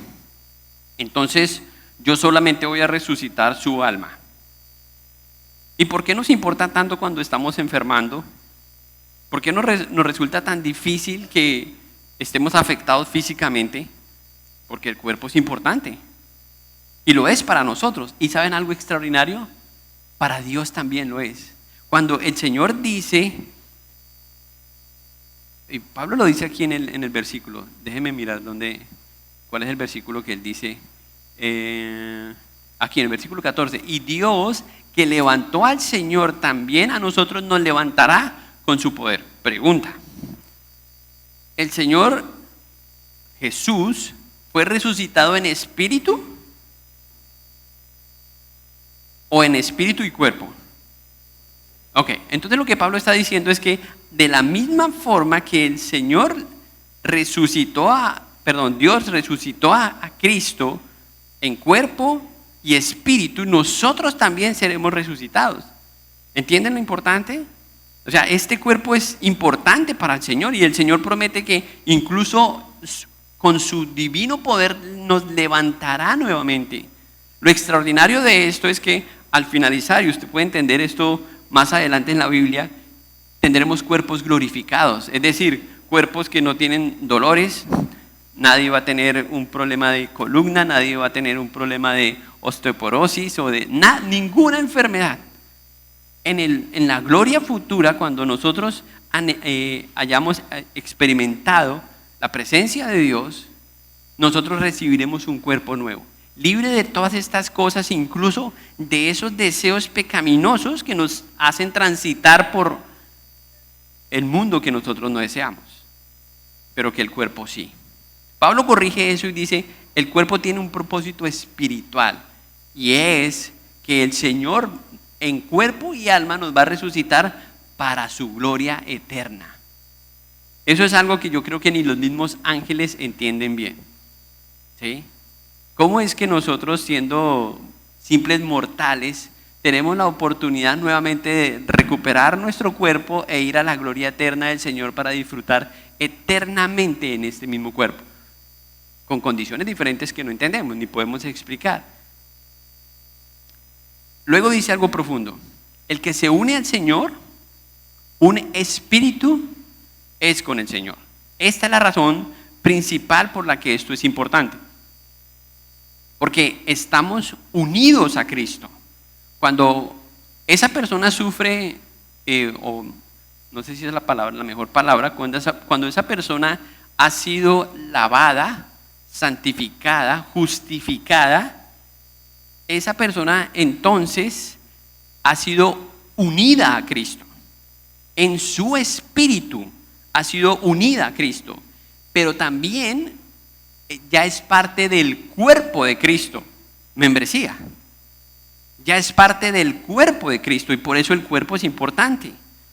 entonces yo solamente voy a resucitar su alma? ¿Y por qué nos importa tanto cuando estamos enfermando? ¿Por qué nos resulta tan difícil que estemos afectados físicamente? Porque el cuerpo es importante. Y lo es para nosotros. ¿Y saben algo extraordinario? Para Dios también lo es. Cuando el Señor dice, y Pablo lo dice aquí en el versículo, déjenme mirar cuál es el versículo que él dice, aquí en el versículo 14, y Dios que levantó al Señor también a nosotros nos levantará con su poder. Pregunta, ¿el Señor Jesús fue resucitado en espíritu o en espíritu y cuerpo? Ok, entonces lo que Pablo está diciendo es que de la misma forma que el Señor Dios resucitó a Cristo en cuerpo y espíritu, nosotros también seremos resucitados. ¿Entienden lo importante? O sea, este cuerpo es importante para el Señor y el Señor promete que incluso con su divino poder nos levantará nuevamente. Lo extraordinario de esto es que al finalizar, y usted puede entender esto más adelante en la Biblia, tendremos cuerpos glorificados, es decir, cuerpos que no tienen dolores, nadie va a tener un problema de columna, nadie va a tener un problema de osteoporosis o de ninguna enfermedad. En la gloria futura, cuando nosotros hayamos experimentado la presencia de Dios, nosotros recibiremos un cuerpo nuevo, libre de todas estas cosas, incluso de esos deseos pecaminosos que nos hacen transitar por el mundo que nosotros no deseamos, pero que el cuerpo sí. Pablo corrige eso y dice, el cuerpo tiene un propósito espiritual y es que el Señor en cuerpo y alma nos va a resucitar para su gloria eterna. Eso es algo que yo creo que ni los mismos ángeles entienden bien, ¿sí? ¿Cómo es que nosotros, siendo simples mortales, tenemos la oportunidad nuevamente de recuperar nuestro cuerpo e ir a la gloria eterna del Señor para disfrutar eternamente en este mismo cuerpo? Con condiciones diferentes que no entendemos ni podemos explicar. Luego dice algo profundo. El que se une al Señor, un espíritu es con el Señor. Esta es la razón principal por la que esto es importante. Porque estamos unidos a Cristo. Cuando esa persona sufre, no sé si es la palabra, la mejor palabra, cuando esa persona ha sido lavada, santificada, justificada, esa persona entonces ha sido unida a Cristo. En su espíritu ha sido unida a Cristo, pero también ya es parte del cuerpo de Cristo, membresía. Ya es parte del cuerpo de Cristo y por eso el cuerpo es importante,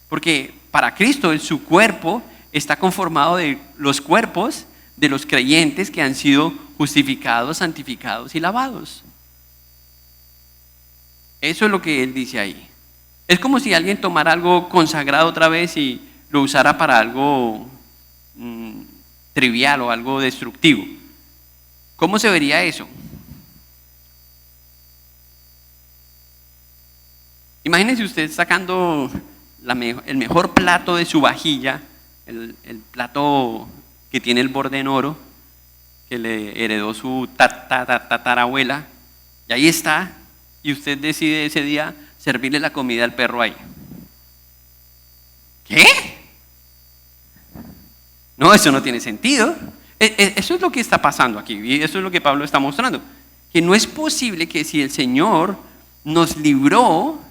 porque para Cristo su cuerpo está conformado de los cuerpos de los creyentes que han sido justificados, santificados y lavados. Eso es lo que él dice ahí. Es como si alguien tomara algo consagrado otra vez y lo usara para algo trivial o algo destructivo. ¿Cómo se vería eso? Imagínense usted sacando el mejor plato de su vajilla, el plato que tiene el borde en oro, que le heredó su tatarabuela, y ahí está, y usted decide ese día servirle la comida al perro ahí. ¿Qué? No, eso no tiene sentido. Eso es lo que está pasando aquí, y eso es lo que Pablo está mostrando, que no es posible que si el Señor nos libró,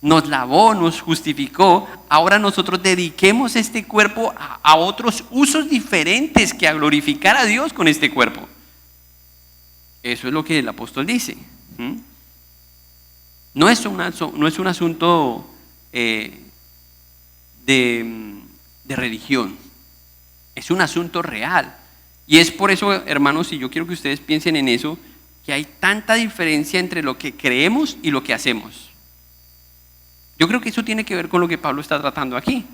nos lavó, nos justificó, ahora nosotros dediquemos este cuerpo a otros usos diferentes que a glorificar a Dios con este cuerpo. Eso es lo que el apóstol dice. No es un asunto de religión, es un asunto real. Y es por eso, hermanos, y yo quiero que ustedes piensen en eso, que hay tanta diferencia entre lo que creemos y lo que hacemos. Yo creo que eso tiene que ver con lo que Pablo está tratando aquí.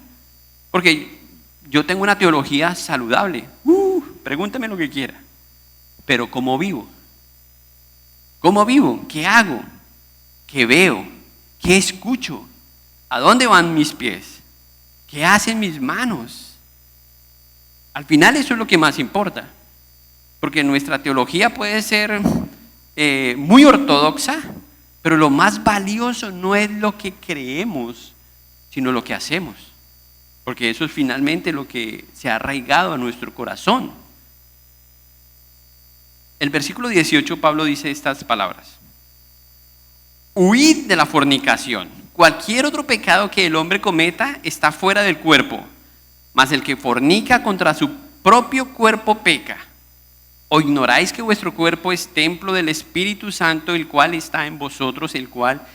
Porque yo tengo una teología saludable. Pregúntame lo que quiera. Pero ¿cómo vivo? ¿Cómo vivo? ¿Qué hago? ¿Qué veo? ¿Qué escucho? ¿A dónde van mis pies? ¿Qué hacen mis manos? Al final eso es lo que más importa. Porque nuestra teología puede ser muy ortodoxa, pero lo más valioso no es lo que creemos, sino lo que hacemos. Porque eso es finalmente lo que se ha arraigado a nuestro corazón. El versículo 18, Pablo dice estas palabras: huid de la fornicación. Cualquier otro pecado que el hombre cometa está fuera del cuerpo, mas el que fornica contra su propio cuerpo peca. ¿O ignoráis que vuestro cuerpo es templo del Espíritu Santo, el cual está en vosotros, el cual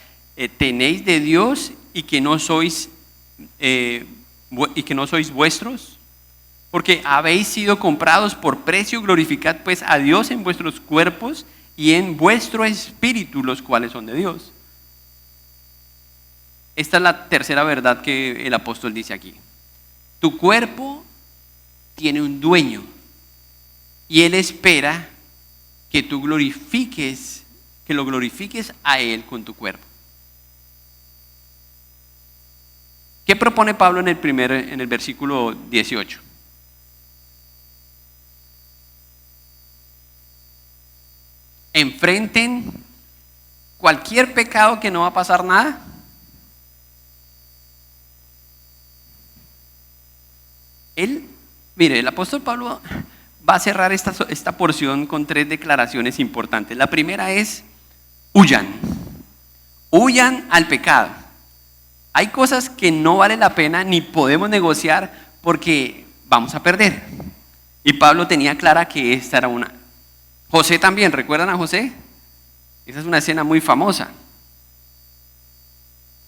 tenéis de Dios y que no sois vuestros? Porque habéis sido comprados por precio. Glorificad pues a Dios en vuestros cuerpos y en vuestro espíritu, los cuales son de Dios. Esta es la tercera verdad que el apóstol dice aquí. Tu cuerpo tiene un dueño y Él espera que tú lo glorifiques a Él con tu cuerpo. ¿Qué propone Pablo en el versículo 18? Enfrenten cualquier pecado, que no va a pasar nada. Mire, el apóstol Pablo va a cerrar esta porción con 3 declaraciones importantes. La primera es: huyan al pecado. Hay cosas que no vale la pena ni podemos negociar porque vamos a perder. Y Pablo tenía clara que esta era una. José también, ¿recuerdan a José? Esa es una escena muy famosa.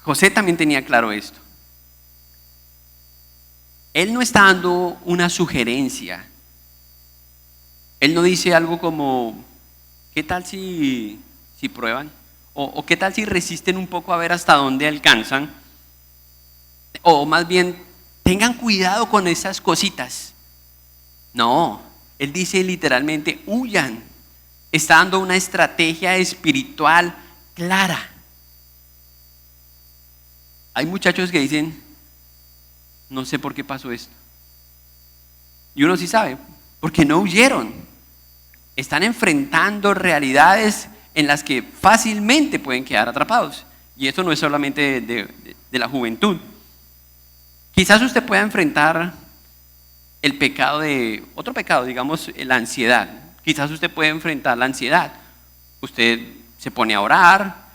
José también tenía claro esto. Él no está dando una sugerencia. Él no dice algo como: ¿qué tal si prueban? O ¿qué tal si resisten un poco a ver hasta dónde alcanzan? O más bien, tengan cuidado con esas cositas. No, él dice literalmente: huyan. Está dando una estrategia espiritual clara. Hay muchachos que dicen: no sé por qué pasó esto. Y uno sí sabe, porque no huyeron. Están enfrentando realidades en las que fácilmente pueden quedar atrapados. Y esto no es solamente de la juventud. Quizás usted pueda enfrentar el pecado de, otro pecado, digamos, la ansiedad. Quizás usted puede enfrentar la ansiedad. Usted se pone a orar,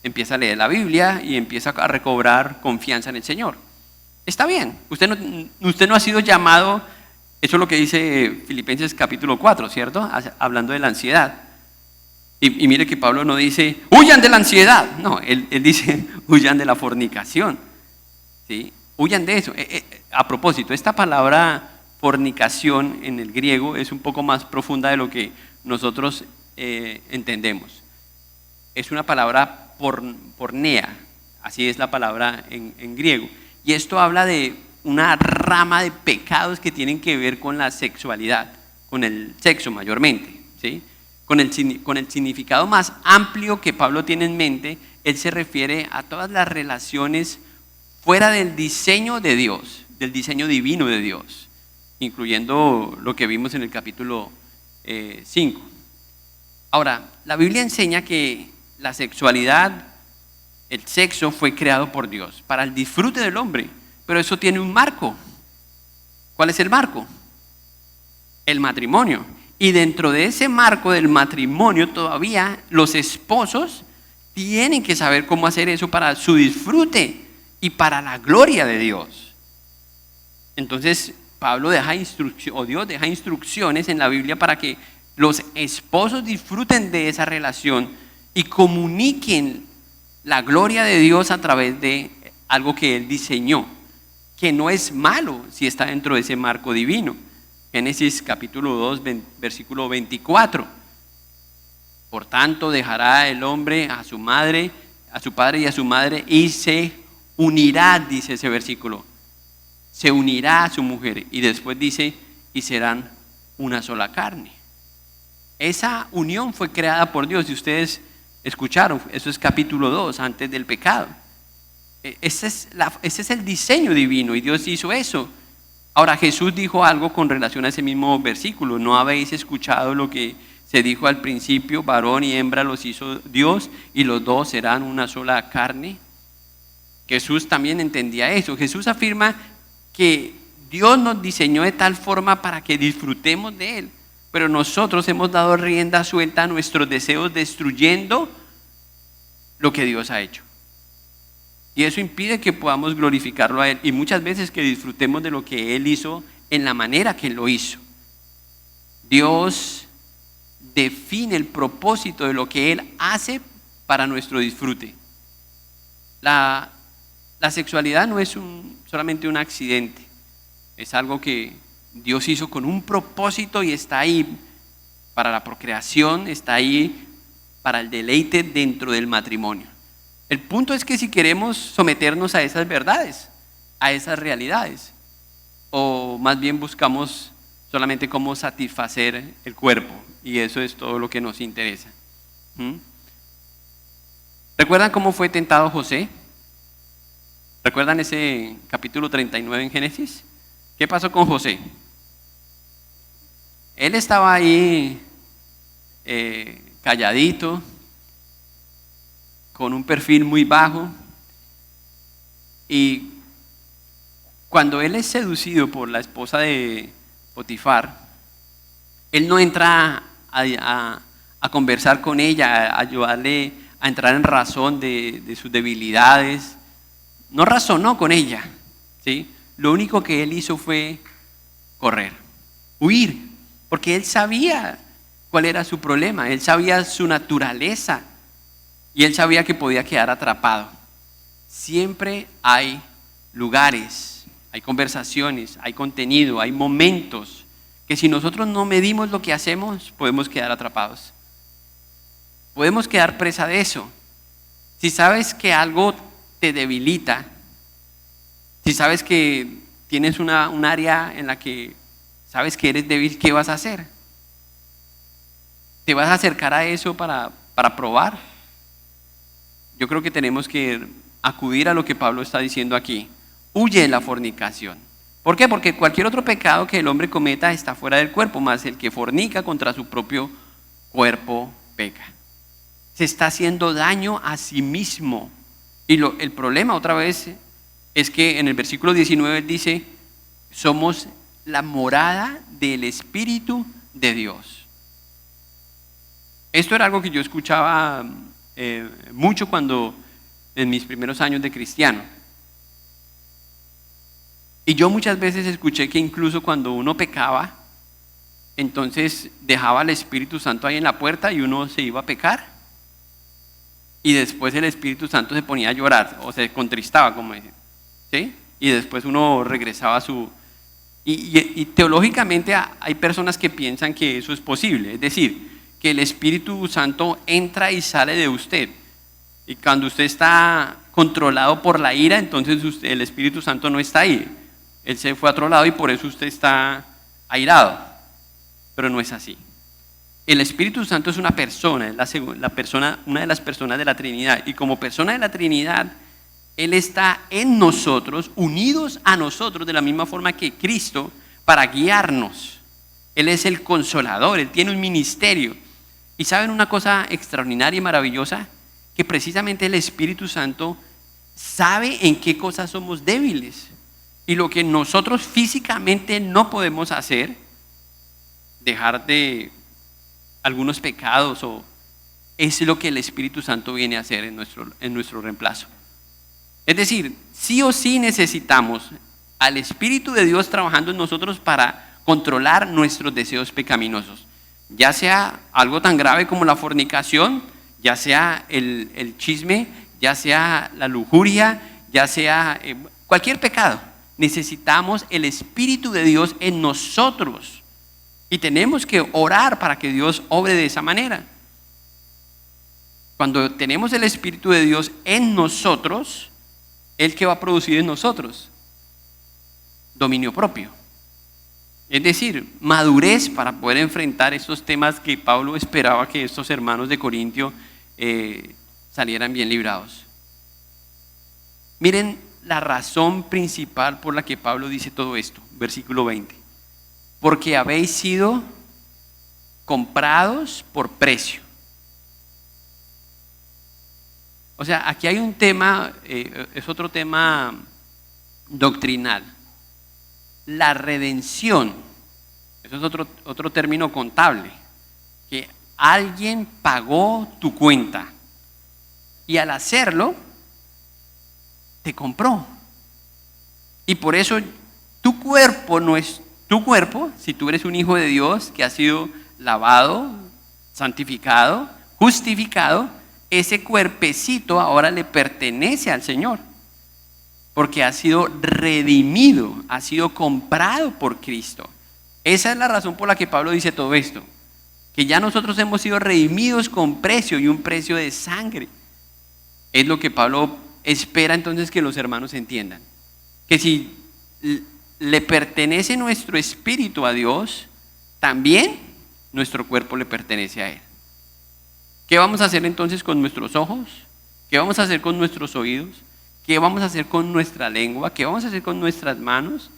empieza a leer la Biblia y empieza a recobrar confianza en el Señor. Está bien, usted no ha sido llamado, eso es lo que dice Filipenses capítulo 4, ¿cierto? Hablando de la ansiedad. Y mire que Pablo no dice, huyan de la ansiedad. No, él dice, huyan de la fornicación. ¿Sí? Huyan de eso. A propósito, esta palabra fornicación en el griego es un poco más profunda de lo que nosotros entendemos. Es una palabra pornea, así es la palabra en griego. Y esto habla de una rama de pecados que tienen que ver con la sexualidad, con el sexo mayormente, ¿sí? Con el significado más amplio que Pablo tiene en mente, él se refiere a todas las relaciones fuera del diseño de Dios, del diseño divino de Dios, incluyendo lo que vimos en el capítulo 5. Ahora, la Biblia enseña que la sexualidad, el sexo fue creado por Dios para el disfrute del hombre, pero eso tiene un marco. ¿Cuál es el marco? El matrimonio. Y dentro de ese marco del matrimonio todavía los esposos tienen que saber cómo hacer eso para su disfrute y para la gloria de Dios. Entonces Pablo deja Dios deja instrucciones en la Biblia para que los esposos disfruten de esa relación y comuniquen la gloria de Dios a través de algo que Él diseñó, que no es malo si está dentro de ese marco divino. Génesis capítulo 2, versículo 24. Por tanto, dejará el hombre a su madre, a su padre y a su madre, y se unirá, dice ese versículo. Se unirá a su mujer. Y después dice, y serán una sola carne. Esa unión fue creada por Dios. Y ustedes escucharon, eso es capítulo 2, antes del pecado. Ese es el diseño divino y Dios hizo eso. Ahora Jesús dijo algo con relación a ese mismo versículo. ¿No habéis escuchado lo que se dijo al principio? Varón y hembra los hizo Dios y los dos serán una sola carne. Jesús también entendía eso. Jesús afirma que Dios nos diseñó de tal forma para que disfrutemos de Él, pero nosotros hemos dado rienda suelta a nuestros deseos, destruyendo lo que Dios ha hecho. Y eso impide que podamos glorificarlo a Él y muchas veces que disfrutemos de lo que Él hizo en la manera que Él lo hizo. Dios define el propósito de lo que Él hace para nuestro disfrute. La sexualidad no es solamente un accidente, es algo que Dios hizo con un propósito y está ahí para la procreación, está ahí para el deleite dentro del matrimonio. El punto es que si queremos someternos a esas verdades, a esas realidades, o más bien buscamos solamente cómo satisfacer el cuerpo, y eso es todo lo que nos interesa. ¿Recuerdan cómo fue tentado José? ¿Recuerdan ese capítulo 39 en Génesis? ¿Qué pasó con José? Él estaba ahí calladito, con un perfil muy bajo, y cuando él es seducido por la esposa de Potifar, él no entra a conversar con ella, a ayudarle a entrar en razón de sus debilidades. No razonó con ella, ¿sí? Lo único que él hizo fue correr, huir, porque él sabía cuál era su problema, él sabía su naturaleza y él sabía que podía quedar atrapado. Siempre hay lugares, hay conversaciones, hay contenido, hay momentos que si nosotros no medimos lo que hacemos, podemos quedar atrapados. Podemos quedar presa de eso. Si sabes que algo te debilita, si sabes que tienes un área en la que sabes que eres débil, ¿qué vas a hacer? ¿Te vas a acercar a eso para probar? Yo creo que tenemos que acudir a lo que Pablo está diciendo aquí. Huye de la fornicación. ¿Por qué? Porque cualquier otro pecado que el hombre cometa está fuera del cuerpo, más el que fornica contra su propio cuerpo peca. Se está haciendo daño a sí mismo. Y el problema otra vez es que en el versículo 19 él dice, somos la morada del Espíritu de Dios. Esto era algo que yo escuchaba mucho cuando en mis primeros años de cristiano. Y yo muchas veces escuché que incluso cuando uno pecaba, entonces dejaba al Espíritu Santo ahí en la puerta y uno se iba a pecar. Y después el Espíritu Santo se ponía a llorar o se contristaba, como dicen. ¿Sí? Y después uno regresaba a su... Y teológicamente hay personas que piensan que eso es posible. Es decir, que el Espíritu Santo entra y sale de usted. Y cuando usted está controlado por la ira, entonces el Espíritu Santo no está ahí. Él se fue a otro lado y por eso usted está airado. Pero no es así. El Espíritu Santo es una persona, es una de las personas de la Trinidad. Y como persona de la Trinidad, Él está en nosotros, unidos a nosotros de la misma forma que Cristo, para guiarnos. Él es el consolador, Él tiene un ministerio. Y ¿saben una cosa extraordinaria y maravillosa? Que precisamente el Espíritu Santo sabe en qué cosas somos débiles. Y lo que nosotros físicamente no podemos hacer, dejar de algunos pecados, es lo que el Espíritu Santo viene a hacer en nuestro reemplazo. Es decir, sí o sí necesitamos al Espíritu de Dios trabajando en nosotros para controlar nuestros deseos pecaminosos. Ya sea algo tan grave como la fornicación, ya sea el chisme, ya sea la lujuria, ya sea cualquier pecado. Necesitamos el Espíritu de Dios en nosotros y tenemos que orar para que Dios obre de esa manera. Cuando tenemos el Espíritu de Dios en nosotros, ¿Él qué va a producir en nosotros? Dominio propio. Es decir, madurez para poder enfrentar estos temas que Pablo esperaba que estos hermanos de Corintio salieran bien librados. Miren la razón principal por la que Pablo dice todo esto, versículo 20. Porque habéis sido comprados por precio. O sea, aquí hay un tema, es otro tema doctrinal. La redención, eso es otro término contable, que alguien pagó tu cuenta y al hacerlo, te compró. Y por eso tu cuerpo no es tu cuerpo, si tú eres un hijo de Dios que ha sido lavado, santificado, justificado, ese cuerpecito ahora le pertenece al Señor, porque ha sido redimido, ha sido comprado por Cristo. Esa es la razón por la que Pablo dice todo esto, que ya nosotros hemos sido redimidos con precio y un precio de sangre. Es lo que Pablo espera entonces que los hermanos entiendan, que si le pertenece nuestro espíritu a Dios, también nuestro cuerpo le pertenece a Él. ¿Qué vamos a hacer entonces con nuestros ojos? ¿Qué vamos a hacer con nuestros oídos? ¿Qué vamos a hacer con nuestra lengua? ¿Qué vamos a hacer con nuestras manos?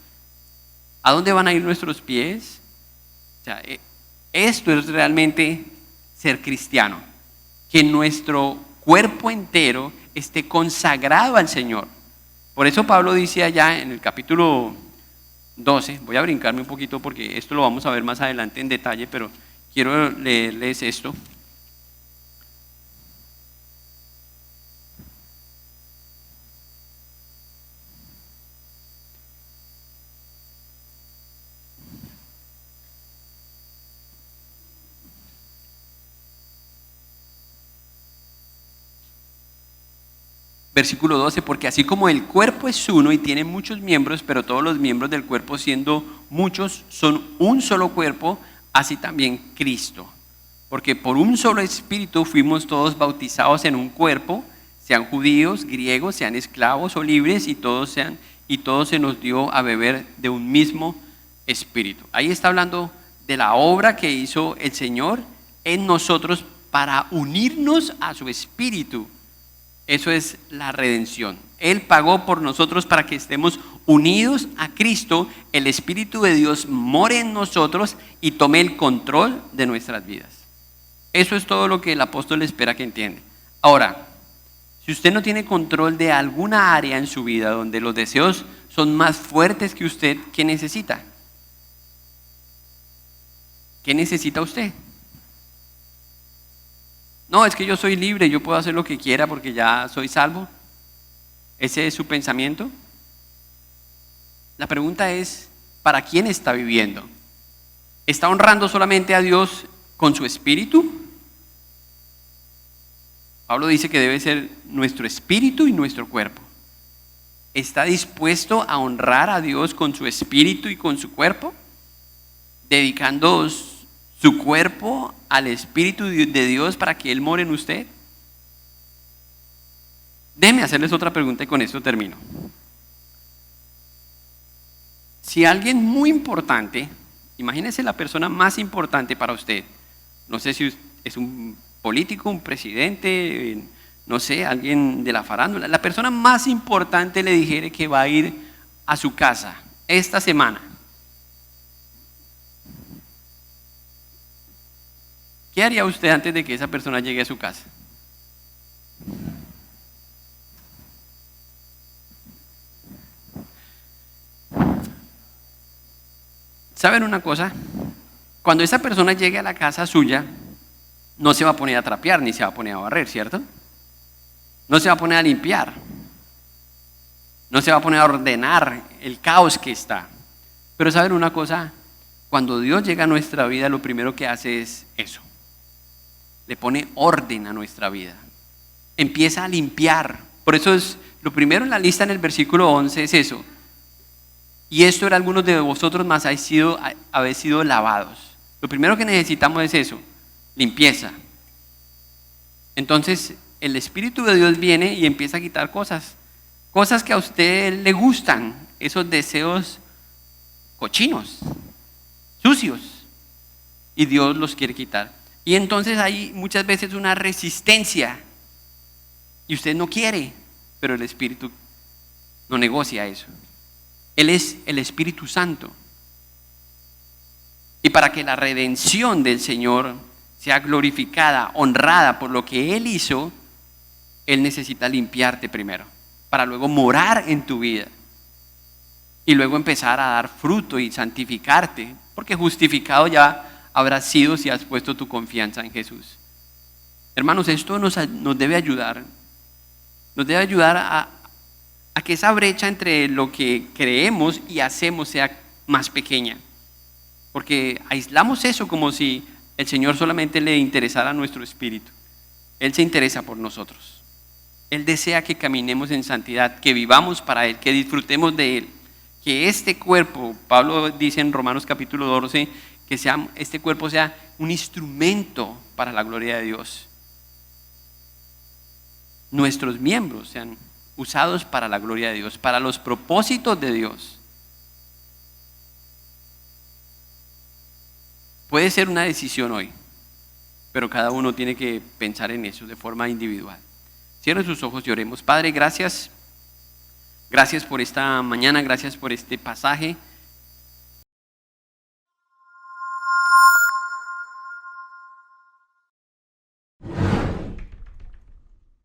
¿A dónde van a ir nuestros pies? O sea, esto es realmente ser cristiano, que nuestro cuerpo entero esté consagrado al Señor. Por eso Pablo dice allá en el capítulo 12, voy a brincarme un poquito porque esto lo vamos a ver más adelante en detalle, pero quiero leerles esto. Versículo 12, porque así como el cuerpo es uno y tiene muchos miembros, pero todos los miembros del cuerpo siendo muchos son un solo cuerpo, así también Cristo. Porque por un solo espíritu fuimos todos bautizados en un cuerpo, sean judíos, griegos, sean esclavos o libres, y todos se nos dio a beber de un mismo espíritu. Ahí está hablando de la obra que hizo el Señor en nosotros para unirnos a su espíritu. Eso es la redención. Él pagó por nosotros para que estemos unidos a Cristo, el Espíritu de Dios more en nosotros y tome el control de nuestras vidas. Eso es todo lo que el apóstol espera que entienda. Ahora, Si usted no tiene control de alguna área en su vida donde los deseos son más fuertes que usted, ¿qué necesita? ¿Qué necesita usted? No, es que yo soy libre, yo puedo hacer lo que quiera porque ya soy salvo. ¿Ese es su pensamiento? La pregunta es, ¿para quién está viviendo? ¿Está honrando solamente a Dios con su espíritu? Pablo dice que debe ser nuestro espíritu y nuestro cuerpo. ¿Está dispuesto a honrar a Dios con su espíritu y con su cuerpo? Dedicando su cuerpo al espíritu de Dios para que Él more en usted. Déjenme hacerles otra pregunta y con esto termino. Si alguien muy importante, imagínese la persona más importante para usted, no sé si es un político, un presidente, no sé, alguien de la farándula, la persona más importante le dijere que va a ir a su casa esta semana. ¿Qué haría usted antes de que esa persona llegue a su casa? ¿Saben una cosa? Cuando esa persona llegue a la casa suya, no se va a poner a trapear ni se va a poner a barrer, ¿cierto? No se va a poner a limpiar. No se va a poner a ordenar el caos que está. Pero ¿saben una cosa? Cuando Dios llega a nuestra vida, lo primero que hace es eso. Le pone orden a nuestra vida. Empieza a limpiar. Por eso es lo primero en la lista en el versículo 11 es eso. Y esto era algunos de vosotros más habéis sido lavados. Lo primero que necesitamos es eso, limpieza. Entonces el Espíritu de Dios viene y empieza a quitar cosas que a usted le gustan, esos deseos cochinos, sucios, y Dios los quiere quitar. Y entonces hay muchas veces una resistencia y usted no quiere, pero el Espíritu no negocia eso. Él es el Espíritu Santo. Y para que la redención del Señor sea glorificada, honrada por lo que Él hizo, Él necesita limpiarte primero, para luego morar en tu vida. Y luego empezar a dar fruto y santificarte, porque justificado ya habrás sido si has puesto tu confianza en Jesús. Hermanos, esto nos debe ayudar. Nos debe ayudar a que esa brecha entre lo que creemos y hacemos sea más pequeña. Porque aislamos eso como si el Señor solamente le interesara a nuestro espíritu. Él se interesa por nosotros. Él desea que caminemos en santidad, que vivamos para Él, que disfrutemos de Él. Que este cuerpo, Pablo dice en Romanos capítulo 12, que este cuerpo sea un instrumento para la gloria de Dios. Nuestros miembros sean usados para la gloria de Dios, para los propósitos de Dios. Puede ser una decisión hoy, pero cada uno tiene que pensar en eso de forma individual. Cierren sus ojos y oremos. Padre, gracias. Gracias por esta mañana, gracias por este pasaje.